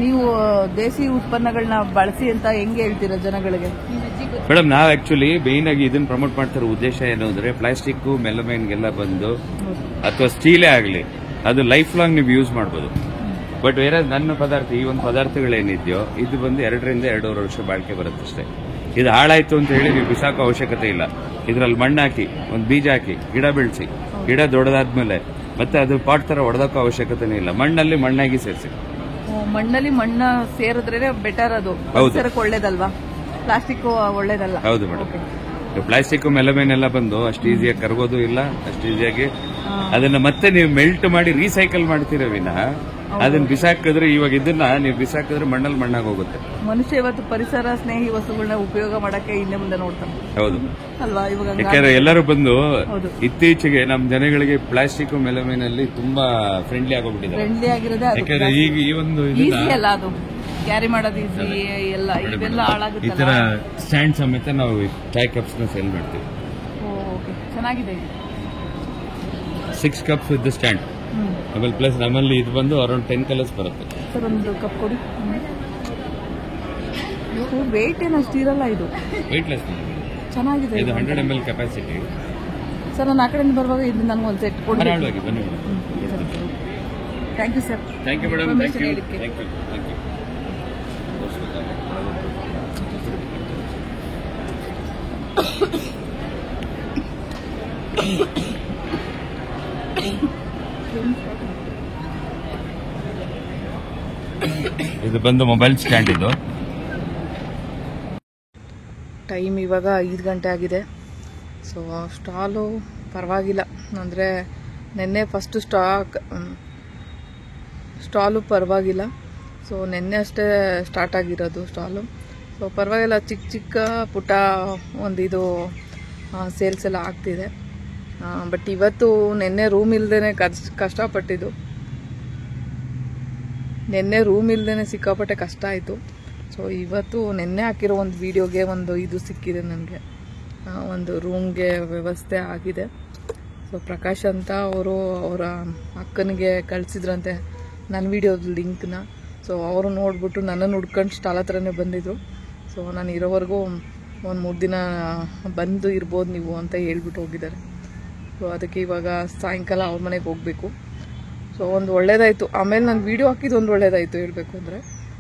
ನೀವು ದೇಸಿ ಉತ್ಪನ್ನಗಳನ್ನ ಬಳಸಿ ಅಂತ ಹೆಂಗೆ ಹೇಳ್ತೀರಾ ಜನಗಳಿಗೆ? ಮೇಡಮ್, ನಾವು ಆಕ್ಚುಲಿ ಮೇನ್ ಆಗಿ ಇದನ್ನ ಪ್ರಮೋಟ್ ಮಾಡ್ತಿರೋ ಉದ್ದೇಶ ಏನು ಅಂದ್ರೆ ಪ್ಲಾಸ್ಟಿಕ್ ಮೆಲಮೈನ್ಗೆಲ್ಲ ಬಂದು ಅಥವಾ ಸ್ಟೀಲೇ ಆಗಲಿ ಅದು ಲೈಫ್ ಲಾಂಗ್ ನೀವು ಯೂಸ್ ಮಾಡ್ಬೋದು. ಬಟ್ ಬೇರೆ ನನ್ನ ಪದಾರ್ಥ ಈ ಒಂದು ಪದಾರ್ಥಗಳೇನಿದೆಯೋ ಇದು ಬಂದು 2 ರಿಂದ 2.5 ವರ್ಷ ಬಾಳಿಕೆ ಬರುತ್ತಷ್ಟೇ. ಇದು ಹಾಳಾಯ್ತು ಅಂತ ಹೇಳಿ ನೀವು ಬಿಸಾಕೋ ಅವಶ್ಯಕತೆ ಇಲ್ಲ. ಇದರಲ್ಲಿ ಮಣ್ಣು ಹಾಕಿ ಒಂದು ಬೀಜ ಹಾಕಿ ಗಿಡ ಬೆಳೆಸಿ, ಗಿಡ ದೊಡ್ಡದಾದ್ಮೇಲೆ ಮತ್ತೆ ಅದು ಪಾಟ್ ತರ ಹೊಡೆದಕ್ಕೋ ಅವಶ್ಯಕತೆನೇ ಇಲ್ಲ. ಮಣ್ಣಲ್ಲಿ ಮಣ್ಣಾಗಿ ಸೇರಿಸಿ. ಮಣ್ಣಲ್ಲಿ ಮಣ್ಣ ಸೇರಿದ್ರೆ ಬೆಟರ್. ಅದು ಪರಿಸರಕ್ಕೆ ಒಳ್ಳೇದಲ್ವಾ? ಪ್ಲಾಸ್ಟಿಕ್ ಒಳ್ಳೇದಲ್ಲ. ಹೌದು ಮೇಡಮ್. ಪ್ಲಾಸ್ಟಿಕ್ ಮೆಲಮೈನ್ ಎಲ್ಲ ಬಂದು ಅಷ್ಟು ಈಸಿಯಾಗಿ ಕರಗೋದು ಇಲ್ಲ. ಅಷ್ಟು ಈಸಿಯಾಗಿ ಅದನ್ನ ಮತ್ತೆ ನೀವು ಮೆಲ್ಟ್ ಮಾಡಿ ರೀಸೈಕಲ್ ಮಾಡ್ತೀರ ವಿನಃ ಅದನ್ನ ಬಿಸಾಕಿದ್ರೆ ಇವಾಗ ಇದನ್ನ ನೀವು ಬಿಸಾಕಿದ್ರೆ ಮಣ್ಣಲ್ಲಿ ಮಣ್ಣಾಗಿ ಹೋಗುತ್ತೆ. ಮನುಷ್ಯ ಇವತ್ತು ಪರಿಸರ ಸ್ನೇಹಿ ವಸ್ತುಗಳನ್ನ ಉಪಯೋಗ ಮಾಡಕ್ಕೆ ಹಿಂದೆ ಮುಂದೆ ನೋಡ್ತಾನೆ. ಹೌದು ಅಲ್ವಾ? ಇವಾಗ ಯಾಕಂದ್ರೆ ಎಲ್ಲರೂ ಬಂದು ಇತ್ತೀಚೆಗೆ ನಮ್ಮ ಜನಗಳಿಗೆ ಪ್ಲಾಸ್ಟಿಕ್ ಮೆಲಮೈನ್ ಅಲ್ಲಿ ತುಂಬಾ ಫ್ರೆಂಡ್ಲಿ ಆಗೋಗ್ಬಿಟ್ಟಿದೆ. ಫ್ರೆಂಡ್ಲಿ ಆಗಿರೋದೇ ಯಾಕಂದ್ರೆ ಈಗ ಈ ಒಂದು ಈಸಿ ಅಲ್ಲ, ಅದು ಕ್ಯಾರಿ ಮಾಡೋದು ಈಸಿ ಎಲ್ಲ. ಇವೆಲ್ಲ ಹಾಳಾಗುತ್ತೆ. ಈ ತರ ಸ್ಟ್ಯಾಂಡ್ ಸಮೇತ ನಾವು ಚಾಯ್ ಕಪ್ಸ್ ನ ಸೇಲ್ ಮಾಡ್ತೀವಿ. ಚೆನ್ನಾಗಿದೆ. 6 cups ವಿತ್ ಸ್ಟ್ಯಾಂಡ್. ಆಮೇಲೆ ಪ್ಲಸ್ ನಮ್ಮಲ್ಲಿ ಇದು ಬಂದು ಅರೌಂಡ್ 10 ಕಲರ್ಸ್ ಬರುತ್ತೆ. ಸರ್ ಒಂದು ಕಪ್ ಕೊಡಿ. ವೇಟ್ ಏನು ಅಷ್ಟು ಇರಲ್ಲ, ಇದು ವೇಟ್ಲೆಸ್ ಚೆನ್ನಾಗಿದೆ. ಇದು 100 ml ಕೆಪಾಸಿಟಿ. ಸರ್ ನಾನು ಆ ಕಡೆಯಿಂದ ಬರುವಾಗ ಇದು ನನಗೆ ಒಂದು ಸೆಟ್ ಕೊಡಿ. ಬನ್ನಿ. Thank you sir. Thank you madam. Thank you. Thank you. Thank you. ಇದು ಬಂದು ಮೊಬೈಲ್ ಸ್ಟ್ಯಾಂಡ್. ಇದು ಟೈಮ್ ಇವಾಗ 5 ಗಂಟೆ ಆಗಿದೆ. ಸೊ ಸ್ಟಾಲು ಪರವಾಗಿಲ್ಲ, ಅಂದರೆ ನಿನ್ನೆ ಫಸ್ಟ್ ಸ್ಟಾಲು ಪರವಾಗಿಲ್ಲ. ಸೊ ನಿನ್ನೆ ಅಷ್ಟೇ ಸ್ಟಾರ್ಟ್ ಆಗಿರೋದು ಸ್ಟಾಲು. ಸೊ ಪರವಾಗಿಲ್ಲ, ಚಿಕ್ಕ ಚಿಕ್ಕ ಪುಟ್ಟ ಒಂದು ಇದು ಸೇಲ್ಸ್ ಎಲ್ಲ ಆಗ್ತಿದೆ. ಬಟ್ ಇವತ್ತು ನಿನ್ನೆ ರೂಮ್ ಇಲ್ಲದೇ ಕಷ್ಟಪಟ್ಟಿದ್ದು. ನಿನ್ನೆ ರೂಮ್ ಇಲ್ಲದೇ ಸಿಕ್ಕಾಪಟ್ಟೆ ಕಷ್ಟ ಆಯಿತು. ಸೊ ಇವತ್ತು ನಿನ್ನೆ ಹಾಕಿರೋ ಒಂದು ವಿಡಿಯೋಗೆ ಒಂದು ಇದು ಸಿಕ್ಕಿದೆ ನನಗೆ, ಒಂದು ರೂಮ್ಗೆ ವ್ಯವಸ್ಥೆ ಆಗಿದೆ. ಸೊ ಪ್ರಕಾಶ್ ಅಂತ ಅವರು ಅವರ ಅಕ್ಕನಿಗೆ ಕಳಿಸಿದ್ರಂತೆ ನನ್ನ ವಿಡಿಯೋದ ಲಿಂಕ್ನ. ಸೊ ಅವರು ನೋಡಿಬಿಟ್ಟು ನನ್ನನ್ನು ಹುಡ್ಕೊಂಡು ಸ್ಟಾಲ್ ಹತ್ರನೇ ಬಂದಿದ್ರು. ಸೊ ನಾನು ಇರೋವರೆಗೂ ಒಂದು 3 ದಿನ ಬಂದು ಇರ್ಬೋದು ನೀವು ಅಂತ ಹೇಳ್ಬಿಟ್ಟು ಹೋಗಿದ್ದಾರೆ. ಸೊ ಅದಕ್ಕೆ ಇವಾಗ ಸಾಯಂಕಾಲ ಅವ್ರ ಮನೆಗೆ ಹೋಗಬೇಕು. ಸೊ ಒಂದು ಒಳ್ಳೇದಾಯಿತು. ಆಮೇಲೆ ನಾನು ವೀಡಿಯೋ ಹಾಕಿದ್ದು ಒಂದು ಒಳ್ಳೇದಾಯಿತು ಹೇಳಬೇಕು ಅಂದರೆ.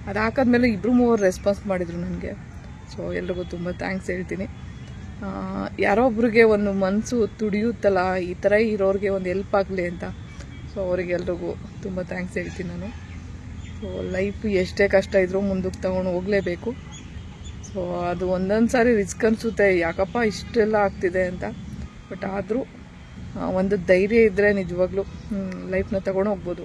ಅದು ಹಾಕಿದ್ಮೇಲೆ 2-3 ರೆಸ್ಪಾನ್ಸ್ ಮಾಡಿದರು ನನಗೆ. ಸೊ ಎಲ್ರಿಗೂ ತುಂಬ ಥ್ಯಾಂಕ್ಸ್ ಹೇಳ್ತೀನಿ. ಯಾರೋ ಒಬ್ರಿಗೆ ಒಂದು ಮನಸ್ಸು ತುಡಿಯುತ್ತಲ್ಲ, ಈ ಥರ ಇರೋರಿಗೆ ಒಂದು ಹೆಲ್ಪ್ ಆಗಲಿ ಅಂತ. ಸೊ ಅವರಿಗೆಲ್ರಿಗೂ ತುಂಬ ಥ್ಯಾಂಕ್ಸ್ ಹೇಳ್ತೀನಿ ನಾನು. ಸೊ ಲೈಫ್ ಎಷ್ಟೇ ಕಷ್ಟ ಇದ್ರೂ ಮುಂದಕ್ಕೆ ತಗೊಂಡು ಹೋಗಲೇಬೇಕು. ಸೊ ಅದು ಒಂದೊಂದು ಸಾರಿ ರಿಸ್ಕ್ ಅನಿಸುತ್ತೆ, ಯಾಕಪ್ಪ ಇಷ್ಟೆಲ್ಲ ಆಗ್ತಿದೆ ಅಂತ. ಬಟ್ ಆದರೂ ಒಂದು ಧೈರ್ಯ ಇದ್ದರೆ ನಿಜವಾಗ್ಲೂ ಲೈಫ್ನ ತಗೊಂಡು ಹೋಗ್ಬೋದು.